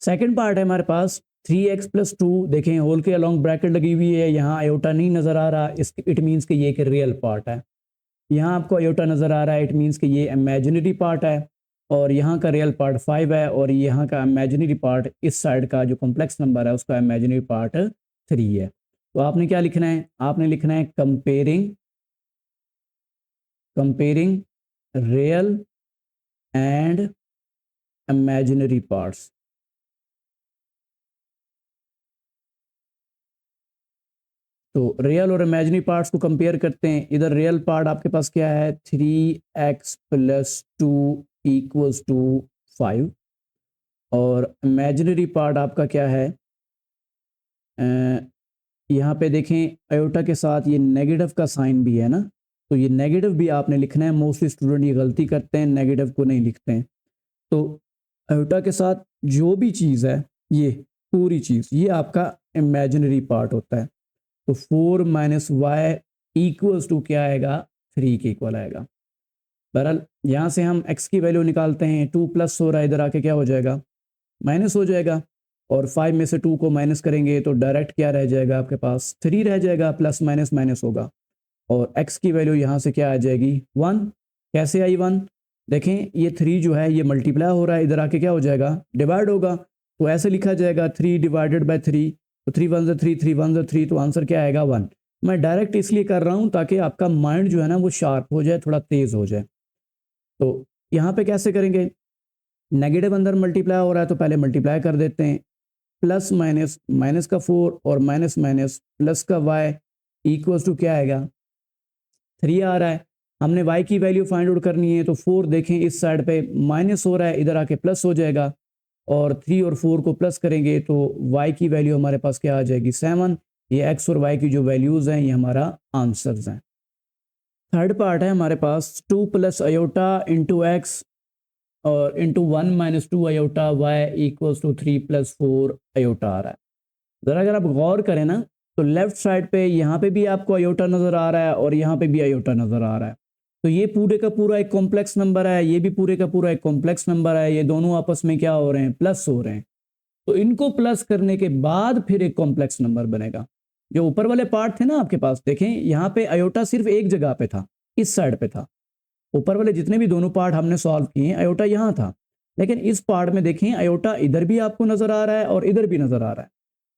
सेकंड पार्ट है हमारे पास 3x+2। देखें होल के अलॉन्ग ब्रैकेट लगी हुई है, यहाँ आयोटा नहीं नज़र आ रहा, इस इट मीन्स कि ये एक रियल पार्ट है। यहाँ आपको आयोटा नज़र आ रहा है, इट मीन्स कि ये इमेजिनरी पार्ट है, और यहाँ का रियल पार्ट 5 है, और यहाँ का इमेजिनरी पार्ट इस साइड का जो कॉम्प्लेक्स नंबर है उसका इमेजिनरी पार्ट 3 है। तो आपने क्या लिखना है, आपने लिखना है comparing real and imaginary parts. तो रियल और इमेजिनरी पार्ट्स को कंपेयर करते हैं। इधर रियल पार्ट आपके पास क्या है 3x+2 = 5, और इमेजिनरी पार्ट आपका क्या है, यहाँ पे देखें आयोटा के साथ ये नेगेटिव का साइन भी है ना, तो ये नेगेटिव भी आपने लिखना है। मोस्टली स्टूडेंट ये गलती करते हैं, नेगेटिव को नहीं लिखते हैं। तो आयोटा के साथ जो भी चीज़ है, ये पूरी चीज़ ये आपका इमेजिनरी पार्ट होता है। तो 4 - y = क्या आएगा 3 के इक्वल आएगा। बहरहाल यहाँ से हम x की वैल्यू निकालते हैं, 2 प्लस हो रहा है, इधर आके क्या हो जाएगा माइनस हो जाएगा, और 5 में से 2 को माइनस करेंगे तो डायरेक्ट क्या रह जाएगा आपके पास 3 रह जाएगा, प्लस माइनस माइनस होगा, और x की वैल्यू यहाँ से क्या आ जाएगी 1। कैसे आई 1, देखें ये 3 जो है ये मल्टीप्लाई हो रहा है, इधर आके क्या हो जाएगा डिवाइड होगा, तो ऐसे लिखा जाएगा 3 डिवाइडेड बाय 3, तो 3 1 3, 3 1 3, तो आंसर क्या आएगा 1। मैं डायरेक्ट इसलिए कर रहा हूँ ताकि आपका माइंड जो है ना वो शार्प हो जाए, थोड़ा तेज़ हो जाए। तो यहाँ पे कैसे करेंगे, नेगेटिव अंदर मल्टीप्लाई हो रहा है तो पहले मल्टीप्लाई कर देते हैं, प्लस माइनस माइनस का 4 और माइनस माइनस प्लस का y = क्या आएगा 3 आ रहा है। हमने y की वैल्यू फाइंड आउट करनी है, तो 4 देखें इस साइड पे माइनस हो रहा है, इधर आके प्लस हो जाएगा, और 3 और 4 को प्लस करेंगे तो y की वैल्यू हमारे पास क्या आ जाएगी 7। ये x और y की जो वैल्यूज़ हैं ये हमारा आंसर्स हैं। थर्ड पार्ट है हमारे पास 2 + आयोटा × x और इंटू 1 - 2 आयोटा y = 3 + 4 आयोटा आ रहा है। ज़रा अगर आप गौर करें ना, तो लेफ्ट साइड पे यहाँ पे भी आपको आयोटा नज़र आ रहा है और यहाँ पे भी आयोटा नज़र आ रहा है। तो ये पूरे का पूरा एक कॉम्प्लेक्स नंबर है, ये भी पूरे का पूरा एक कॉम्प्लेक्स नंबर है, ये दोनों आपस में क्या हो रहे हैं प्लस हो रहे हैं। तो इनको प्लस करने के बाद फिर एक कॉम्प्लेक्स नंबर बनेगा। जो ऊपर वाले पार्ट थे ना आपके पास, देखें यहाँ पे आयोटा सिर्फ एक जगह पे था, इस साइड पे था। ऊपर वाले जितने भी दोनों पार्ट हमने सॉल्व किए आयोटा यहाँ था, लेकिन इस पार्ट में देखें आयोटा इधर भी आपको नज़र आ रहा है और इधर भी नज़र आ रहा है।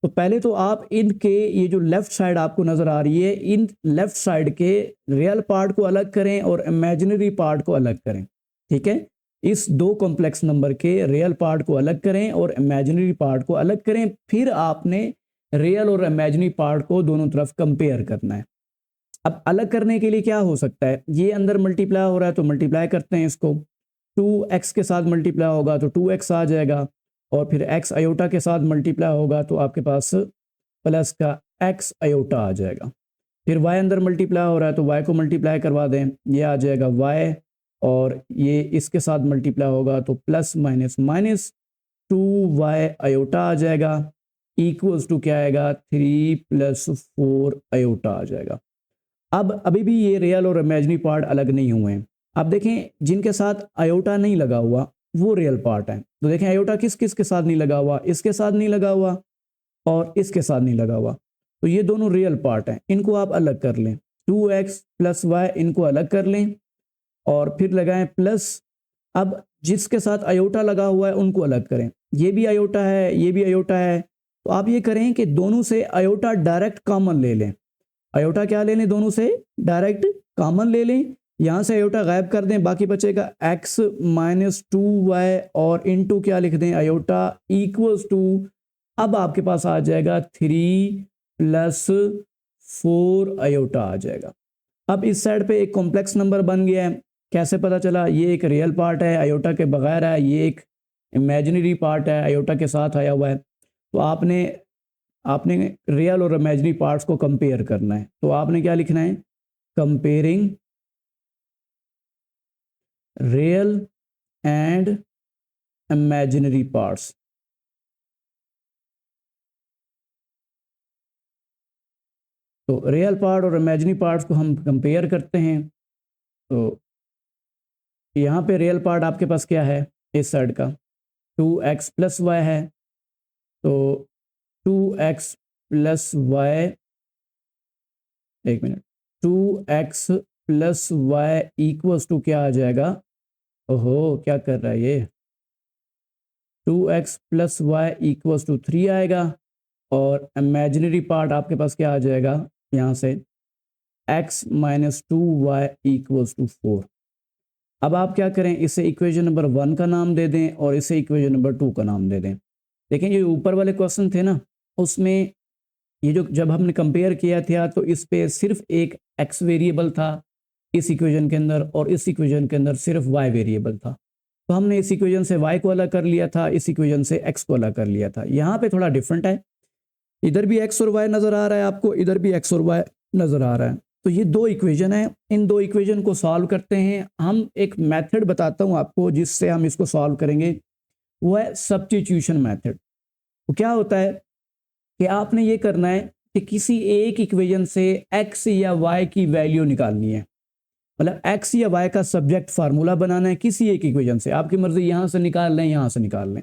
तो पहले तो आप इनके ये जो लेफ्ट साइड आपको नज़र आ रही है, इन लेफ्ट साइड के रियल पार्ट को अलग करें और इमेजिनरी पार्ट को अलग करें। ठीक है, इस दो कॉम्प्लेक्स नंबर के रियल पार्ट को अलग करें और इमेजिनरी पार्ट को अलग करें, फिर आपने रियल और इमेजिनरी पार्ट को दोनों तरफ कंपेयर करना है। अब अलग करने के लिए क्या हो सकता है, ये अंदर मल्टीप्लाई हो रहा है तो मल्टीप्लाई करते हैं इसको, 2x के साथ मल्टीप्लाई होगा तो 2x आ जाएगा, और फिर x आयोटा के साथ मल्टीप्लाई होगा तो आपके पास प्लस का x आयोटा आ जाएगा। फिर y अंदर मल्टीप्लाई हो रहा है तो y को मल्टीप्लाई करवा दें, ये आ जाएगा y, और ये इसके साथ मल्टीप्लाई होगा तो plus minus minus, 2y iota आ जाएगा, इक्वल्स टू क्या आएगा 3 + 4 आयोटा आ जाएगा। अब अभी भी ये रियल और इमेजिनरी पार्ट अलग नहीं हुए हैं। अब देखें जिनके साथ आयोटा नहीं लगा हुआ वो रियल पार्ट है। तो देखें आयोटा किस किस के साथ नहीं लगा हुआ, इसके साथ नहीं लगा हुआ और इसके साथ नहीं लगा हुआ, तो ये दोनों रियल पार्ट हैं, इनको आप अलग कर लें। 2x + y इनको अलग कर लें और फिर लगाएं प्लस। अब जिसके साथ आयोटा लगा हुआ है उनको अलग करें, ये भी आयोटा है, ये भी आयोटा है, तो आप ये करें कि दोनों से आयोटा डायरेक्ट कॉमन ले लें। आयोटा क्या ले लें, दोनों से डायरेक्ट कॉमन ले लें, यहाँ से आयोटा गायब कर दें, बाकी बचेगा x - 2y और इनटू क्या लिख दें आयोटा इक्वल्स टू, अब आपके पास आ जाएगा 3 + 4 आयोटा आ जाएगा। अब इस साइड पे एक कॉम्प्लेक्स नंबर बन गया है, कैसे पता चला, ये एक रियल पार्ट है आयोटा के बगैर है, ये एक इमेजिनरी पार्ट है आयोटा के साथ आया हुआ है। तो आपने रियल और इमेजिनरी पार्ट्स को कंपेयर करना है, तो आपने क्या लिखना है, comparing real and imaginary parts. तो रियल पार्ट और इमेजिनरी पार्ट्स को हम कंपेयर करते हैं। तो यहाँ पे रियल पार्ट आपके पास क्या है, इस साइड का 2x + y है, तो 2x + y, एक minute, 2x + y equals to क्या आ जाएगा, ओहो क्या कर रहा है ये, 2x + y इक्वल्स टू 3 आएगा और इमेजिनरी पार्ट आपके पास क्या आ जाएगा, यहाँ से x - 2y इक्वल्स टू 4। अब आप क्या करें, इसे इक्वेशन नंबर 1 का नाम दे दें और इसे इक्वेशन नंबर 2 का नाम दे दें। देखें ये ऊपर वाले क्वेश्चन थे ना, उसमें ये जो जब हमने कंपेयर किया था तो इस पे सिर्फ एक x वेरिएबल था इस इक्वेशन के अंदर और इस इक्वेशन के अंदर सिर्फ y वेरिएबल था। तो हमने इस इक्वेशन से y को अलग कर लिया था, इस इक्वेशन से x को अलग कर लिया था। यहाँ पे थोड़ा डिफरेंट है, इधर भी x और y नज़र आ रहा है आपको, इधर भी x और y नज़र आ रहा है। तो ये दो इक्वेशन है, इन दो इक्वेशन को सॉल्व करते हैं हम। एक मेथड बताता हूँ आपको जिससे हम इसको सॉल्व करेंगे, वो है सब्स्टिट्यूशन मेथड। तो क्या होता है कि आपने ये करना है कि किसी एक इक्वेशन से x या y की वैल्यू निकालनी है, मतलब x या y का सब्जेक्ट फार्मूला बनाना है किसी एक इक्वेशन से, आपकी मर्जी यहाँ से निकाल लें यहाँ से निकाल लें।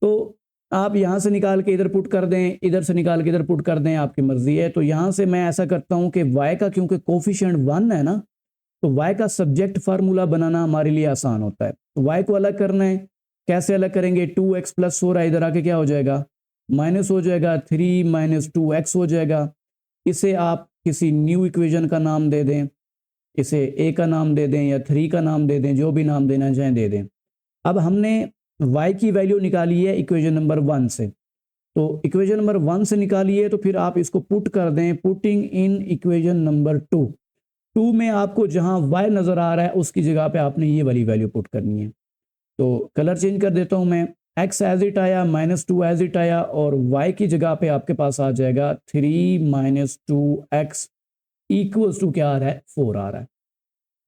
तो आप यहाँ से निकाल के इधर पुट कर दें, इधर से निकाल के इधर पुट कर दें, आपकी मर्जी है। तो यहाँ से मैं ऐसा करता हूँ कि y का क्योंकि कोफिशिएंट 1 है ना, तो y का सब्जेक्ट फार्मूला बनाना हमारे लिए आसान होता है। तो y को अलग करना है, कैसे अलग करेंगे, 2x + 4 है, इधर आके क्या हो जाएगा, माइनस हो जाएगा, 3 - 2x हो जाएगा। इसे आप किसी न्यू इक्वेशन का नाम दे दें, इसे a का नाम दे दें या 3 का नाम दे दें, जो भी नाम देना चाहें दे दें। अब हमने y की वैल्यू निकाली है इक्वेशन नंबर 1 से, तो इक्वेशन नंबर 1 से निकाली है, तो फिर आप इसको पुट कर दें, पुटिंग इन इक्वेशन नंबर 2 में आपको जहां y नज़र आ रहा है उसकी जगह पे आपने ये वाली वैल्यू पुट करनी है। तो कलर चेंज कर देता हूं मैं, x एज इट आया, -2 एज इट आया और y की जगह पे आपके पास आ जाएगा 3 - 2x इक्वल्स टू क्या आ रहा है, 4 आ रहा है।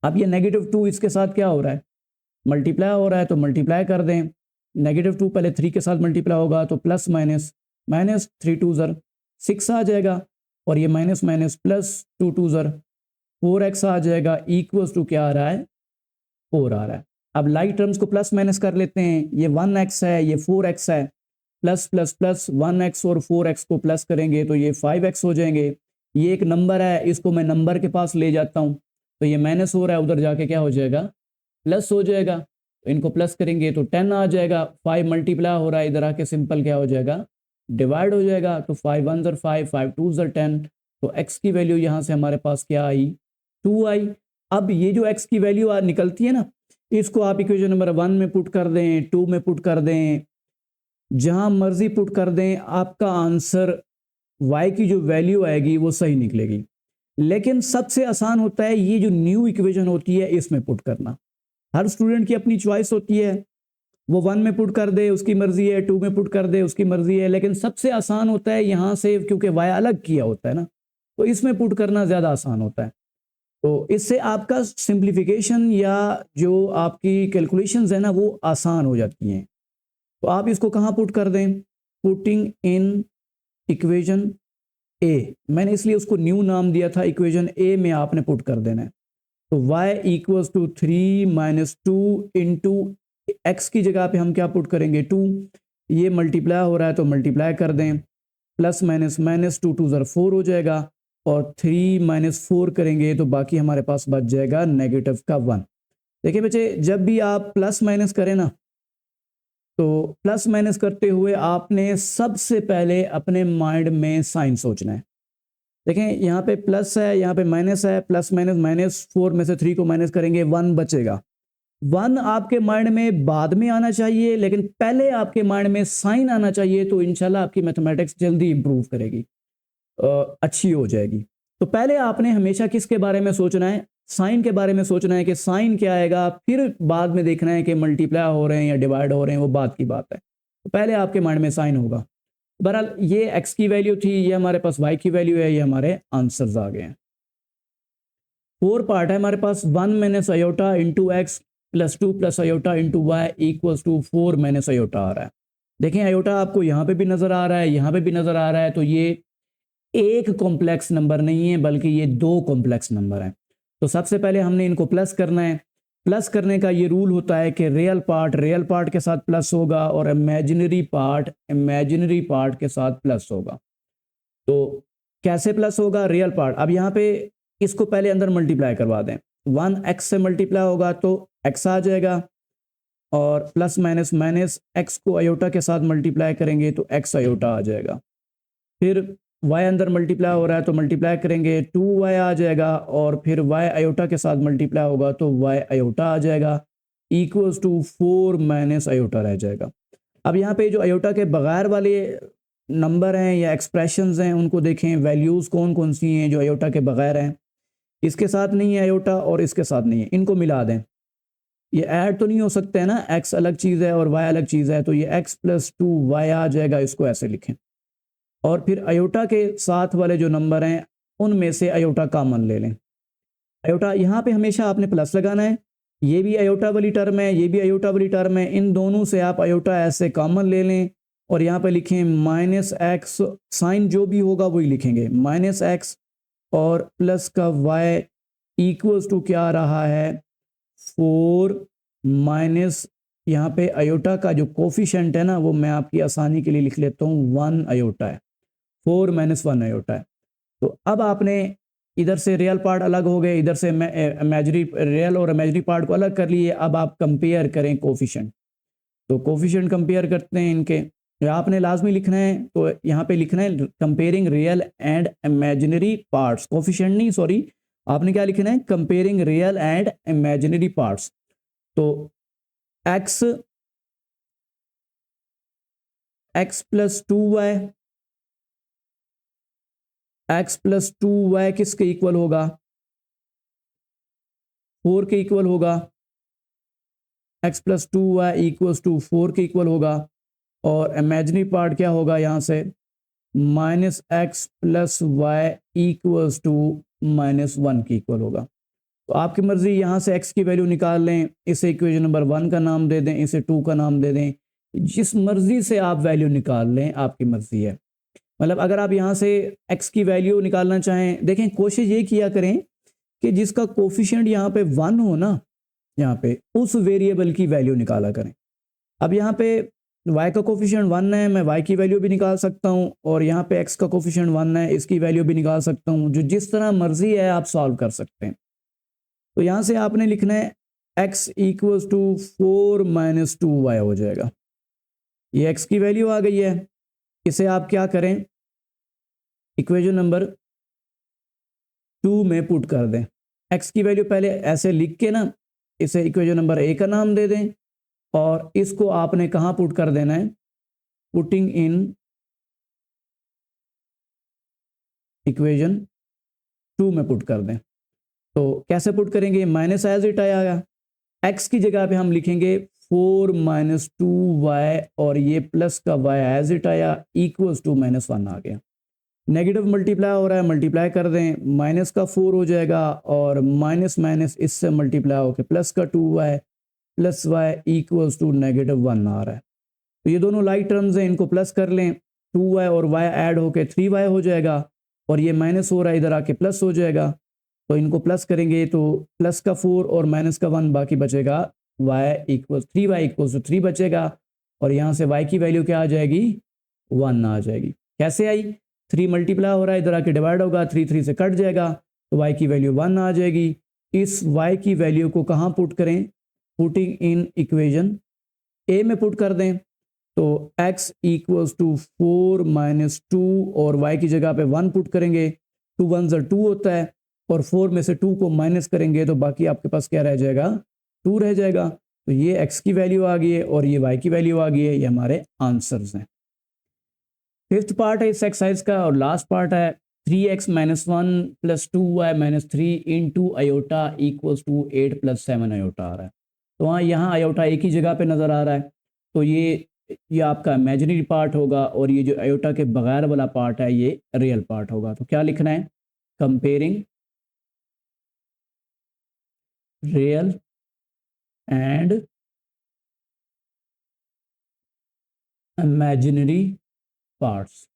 अब ये -2 इसके साथ क्या हो रहा है, मल्टीप्लाई हो रहा है, तो मल्टीप्लाई कर दें। -2 पहले 3 के साथ मल्टीप्लाई होगा तो प्लस माइनस, -3 2 ज़र 6 आ जाएगा और ये माइनस माइनस प्लस 2 2 ज़र 4x आ जाएगा इक्वल्स टू क्या आ रहा है, 4 आ रहा है। अब लाइक टर्म्स को प्लस माइनस कर लेते हैं, ये 1x है, ये 4x है, प्लस प्लस प्लस 1x और 4x को प्लस करेंगे तो ये 5x हो जाएंगे। ये एक नंबर है, इसको मैं नंबर के पास ले जाता हूँ, तो ये माइनस हो रहा है, उधर जाके क्या हो जाएगा, प्लस हो जाएगा। तो इनको प्लस करेंगे तो 10 आ जाएगा, 5 मल्टीप्लाई हो रहा है, इधर आके सिंपल क्या हो जाएगा, डिवाइड हो जाएगा। तो 5 1 ज़र 5, 5 2 ज़र 10, तो x की वैल्यू यहाँ से हमारे पास क्या आई, 2 आई। अब ये जो x की वैल्यू निकलती है ना, इसको आप इक्वेशन नंबर 1 में पुट कर दें, 2 में पुट कर दें, जहां मर्जी पुट कर दें, आपका आंसर y की जो वैल्यू आएगी वो सही निकलेगी। लेकिन सबसे आसान होता है ये जो न्यू इक्वेशन होती है इसमें पुट करना। हर स्टूडेंट की अपनी चॉइस होती है, वो 1 में पुट कर दे उसकी मर्जी है, 2 में पुट कर दे उसकी मर्जी है, लेकिन सबसे आसान होता है यहाँ से, क्योंकि y अलग किया होता है ना, तो इसमें पुट करना ज़्यादा आसान होता है। तो इससे आपका सिंप्लीफिकेशन या जो आपकी कैलकुलेशंस है ना वो आसान हो जाती हैं। तो आप इसको कहाँ पुट कर दें, पुटिंग इन इक्वेशन ए, मैंने इसलिए उसको न्यू नाम दिया था, इक्वेशन ए में आपने पुट कर देना है। तो y equals to 3 minus 2 into x की जगह पे हम क्या पुट करेंगे 2, ये मल्टीप्लाई हो रहा है तो मल्टीप्लाई कर दें, प्लस माइनस माइनस 2 2 ज़र 4 हो जाएगा, और 3 माइनस 4 करेंगे तो बाकी हमारे पास बच जाएगा नेगेटिव का 1। देखिए बच्चे, जब भी आप प्लस माइनस करें ना, तो प्लस माइनस करते हुए आपने सबसे पहले अपने माइंड में साइन सोचना है। देखें यहाँ पे प्लस है, यहाँ पे माइनस है, प्लस माइनस माइनस 4 में से 3 को माइनस करेंगे 1 बचेगा। 1 आपके माइंड में बाद में आना चाहिए, लेकिन पहले आपके माइंड में साइन आना चाहिए, तो इंशाल्लाह आपकी मैथमेटिक्स जल्दी इंप्रूव करेगी, अच्छी हो जाएगी। तो पहले आपने हमेशा किसके बारे में सोचना है, साइन के बारे में सोचना है कि साइन क्या आएगा, फिर बाद में देखना है कि मल्टीप्लाई हो रहे हैं या डिवाइड हो रहे हैं, वो बात की बात है। तो पहले आपके माइंड में साइन होगा। बहरहाल ये x की वैल्यू थी, ये हमारे पास y की वैल्यू है, ये हमारे आंसर्स आ गए हैं। 4 पार्ट है हमारे पास, 1 minus iota into x plus 2 plus iota into y equals to 4 minus iota आ रहा है। देखें आयोटा आपको यहाँ पे भी नज़र आ रहा है, यहाँ पे भी नज़र आ रहा है, तो ये एक कॉम्प्लेक्स नंबर नहीं है बल्कि ये 2 कॉम्प्लेक्स नंबर हैं। तो सबसे पहले हमने इनको प्लस करना है। प्लस करने का ये रूल होता है कि रियल पार्ट के साथ प्लस होगा और इमेजिनरी पार्ट के साथ प्लस होगा। तो कैसे प्लस होगा, रियल पार्ट, अब यहाँ पे इसको पहले अंदर मल्टीप्लाई करवा दें, 1x से मल्टीप्लाई होगा तो x आ जाएगा, और प्लस माइनस माइनस x को अयोटा के साथ मल्टीप्लाई करेंगे तो x अयोटा आ जाएगा। फिर y अंदर मल्टीप्लाई हो रहा है तो मल्टीप्लाई करेंगे 2y आ जाएगा, और फिर y अयोटा के साथ मल्टीप्लाई होगा तो y अयोटा आ जाएगा, इक्वल्स टू 4 माइनस अयोटा रह जाएगा। अब यहाँ पे जो अयोटा के बगैर वाले नंबर हैं या एक्सप्रेशंस हैं उनको देखें, वैल्यूज़ कौन कौन सी हैं जो अयोटा के बगैर हैं, इसके साथ नहीं है अयोटा और इसके साथ नहीं है, इनको मिला दें। ये ऐड तो नहीं हो सकते हैं ना, x अलग चीज़ है और y अलग चीज़ है, तो ये x प्लस 2y आ जाएगा, इसको ऐसे लिखें। और फिर अयोटा के साथ वाले जो नंबर हैं उनमें से अयोटा कॉमन ले लें। अयोटा यहाँ पे हमेशा आपने प्लस लगाना है, ये भी अयोटा वाली टर्म है, ये भी अयोटा वाली टर्म है, इन दोनों से आप अयोटा ऐसे कॉमन ले लें और यहाँ पे लिखें माइनस एक्स, साइन जो भी होगा वही लिखेंगे, माइनस एक्स और प्लस का y इक्वल्स टू क्या आ रहा है 4 माइनस, यहाँ पे अयोटा का जो कोफिशेंट है ना वो मैं आपकी आसानी के लिए लिख लेता हूँ 1 अयोटा है, 4 माइनस 1 अयोटा है। तो अब आपने इधर से रियल पार्ट अलग हो गए, इधर से इमेजिनरी, रियल और इमेजिनरी पार्ट को अलग कर लिए। अब आप कंपेयर करें कोफिशेंट, तो कोफिशेंट कंपेयर करते हैं इनके, आपने लाजमी लिखना है, तो यहाँ पे लिखना है comparing real and imaginary parts, coefficient नहीं सॉरी, आपने क्या लिखना है comparing real and imaginary parts. तो x plus 2y, x plus 2y किसके इक्वल होगा, 4 के इक्वल होगा, x plus 2y equals to 4 के इक्वल होगा, और इमेजिनरी पार्ट क्या होगा यहाँ से minus x plus y equals to minus 1 के इक्वल होगा। तो आपकी मर्जी, यहाँ से x की वैल्यू निकाल लें, इसे इक्वेशन नंबर 1 का नाम दे दें, इसे 2 का नाम दे दें, जिस मर्जी से आप वैल्यू निकाल लें, आपकी मर्जी है। मतलब अगर आप यहाँ से x की वैल्यू निकालना चाहें, देखें कोशिश ये किया करें कि जिसका कोफिशिएंट यहाँ पे 1 हो ना, यहाँ पे उस वेरिएबल की वैल्यू निकाला करें। अब यहाँ पे y का कोफिशिएंट 1 है, मैं y की वैल्यू भी निकाल सकता हूँ, और यहाँ पे x का कोफिशिएंट 1 है, इसकी वैल्यू भी निकाल सकता हूँ, जो जिस तरह मर्जी है आप सॉल्व कर सकते हैं। तो यहाँ से आपने लिखना है x equals to 4 minus 2y हो जाएगा, ये x की वैल्यू आ गई है। इसे आप क्या करें, इक्वेशन नंबर 2 में पुट कर दें, x की वैल्यू पहले ऐसे लिख के ना, इसे इक्वेशन नंबर a का नाम दे दें, और इसको आपने कहाँ पुट कर देना है, पुटिंग इन इक्वेशन 2 में पुट कर दें। तो कैसे पुट करेंगे, माइनस एज इट आएगा, x की जगह पे हम लिखेंगे 4 माइनस 2y, और ये प्लस का y एज इट आया, इक्वल्स टू माइनस 1 आ गया। नेगेटिव मल्टीप्लाई हो रहा है, मल्टीप्लाई कर दें, माइनस का 4 हो जाएगा, और माइनस माइनस इससे मल्टीप्लाई होकर प्लस का 2y plus y equals to negative 1 आ रहा है। तो ये दोनों लाइक टर्म्स हैं, इनको प्लस कर लें, 2y और y ऐड होके 3y हो जाएगा, और ये माइनस हो रहा है इधर आके प्लस हो जाएगा। तो इनको प्लस करेंगे तो प्लस का 4 और माइनस का 1 बाकी बचेगा, y इक्वल्स टू 3 बचेगा, और यहाँ से y की वैल्यू क्या आ जाएगी, 1 आ जाएगी। कैसे आई, 3 मल्टीप्लाई हो रहा है, इधर आके डिवाइड होगा, 3 से कट जाएगा, तो y की वैल्यू 1 आ जाएगी। इस y की वैल्यू को कहाँ पुट करें, पुटिंग इन इक्वेशन ए में पुट कर दें, तो x इक्वल्स टू 4 माइनस 2 और y की जगह पे 1 पुट करेंगे, 2 1 2 होता है, और 4 में से 2 को माइनस करेंगे तो बाकी आपके पास क्या रह जाएगा, 2 रह जाएगा। तो ये x की वैल्यू आ गई है और ये y की वैल्यू आ गई है, ये हमारे आंसर्स हैं। फिफ्थ पार्ट है इस एक्सरसाइज का और लास्ट पार्ट है 3x minus 1 plus 2y minus 3 into iota equals to 8 plus 7 iota आ रहा है। तो हाँ, यहाँ आयोटा एक ही जगह पे नज़र आ रहा है, तो ये आपका इमेजिनरी पार्ट होगा, और ये जो आयोटा के बगैर वाला पार्ट है ये रियल पार्ट होगा। तो क्या लिखना है, comparing real and imaginary parts.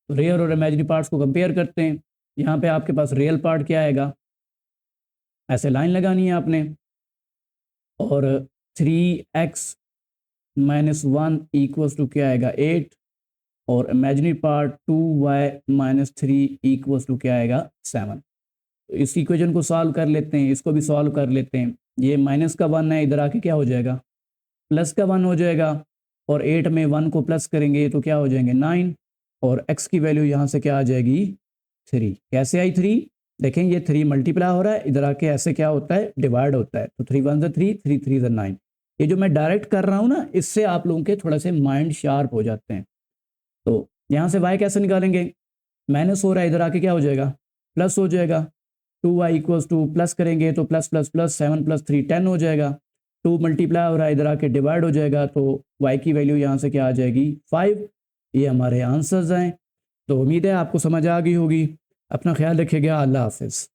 Real और इमेजिनरी पार्ट्स को कंपेयर करते हैं। यहाँ पे आपके पास रियल पार्ट क्या आएगा, ऐसे लाइन लगानी है आपने, और 3x माइनस 1 इक्वल्स टू क्या आएगा 8, और imaginary part 2y minus 3 equals to क्या आएगा 7। तो इस इक्वेशन को सॉल्व कर लेते हैं, इसको भी सॉल्व कर लेते हैं। ये माइनस का 1 है, इधर आके क्या हो जाएगा, प्लस का 1 हो जाएगा, और 8 में 1 को प्लस करेंगे तो क्या हो जाएंगे 9, और x की वैल्यू यहाँ से क्या आ जाएगी 3। कैसे आई 3, देखें ये 3 मल्टीप्लाई हो रहा है, इधर आके ऐसे क्या होता है, डिवाइड होता है, तो 3 1 3, 3 3 9। ये जो मैं डायरेक्ट कर रहा हूँ ना, इससे आप लोगों के थोड़ा से माइंड शार्प हो जाते हैं। तो यहाँ से y कैसे निकालेंगे, माइनस हो रहा है, इधर आके क्या हो जाएगा, प्लस हो जाएगा, 2y इक्वल्स टू प्लस करेंगे तो प्लस प्लस प्लस 7 प्लस 3 10 हो जाएगा, 2 मल्टीप्लाई हो रहा है, इधर आके डिवाइड हो जाएगा, तो y की वैल्यू यहाँ से क्या आ जाएगी 5। ये हमारे आंसर्स हैं। तो उम्मीद है आपको समझ आ गई होगी। अपना ख्याल रखिएगा, अल्लाह हाफिज़।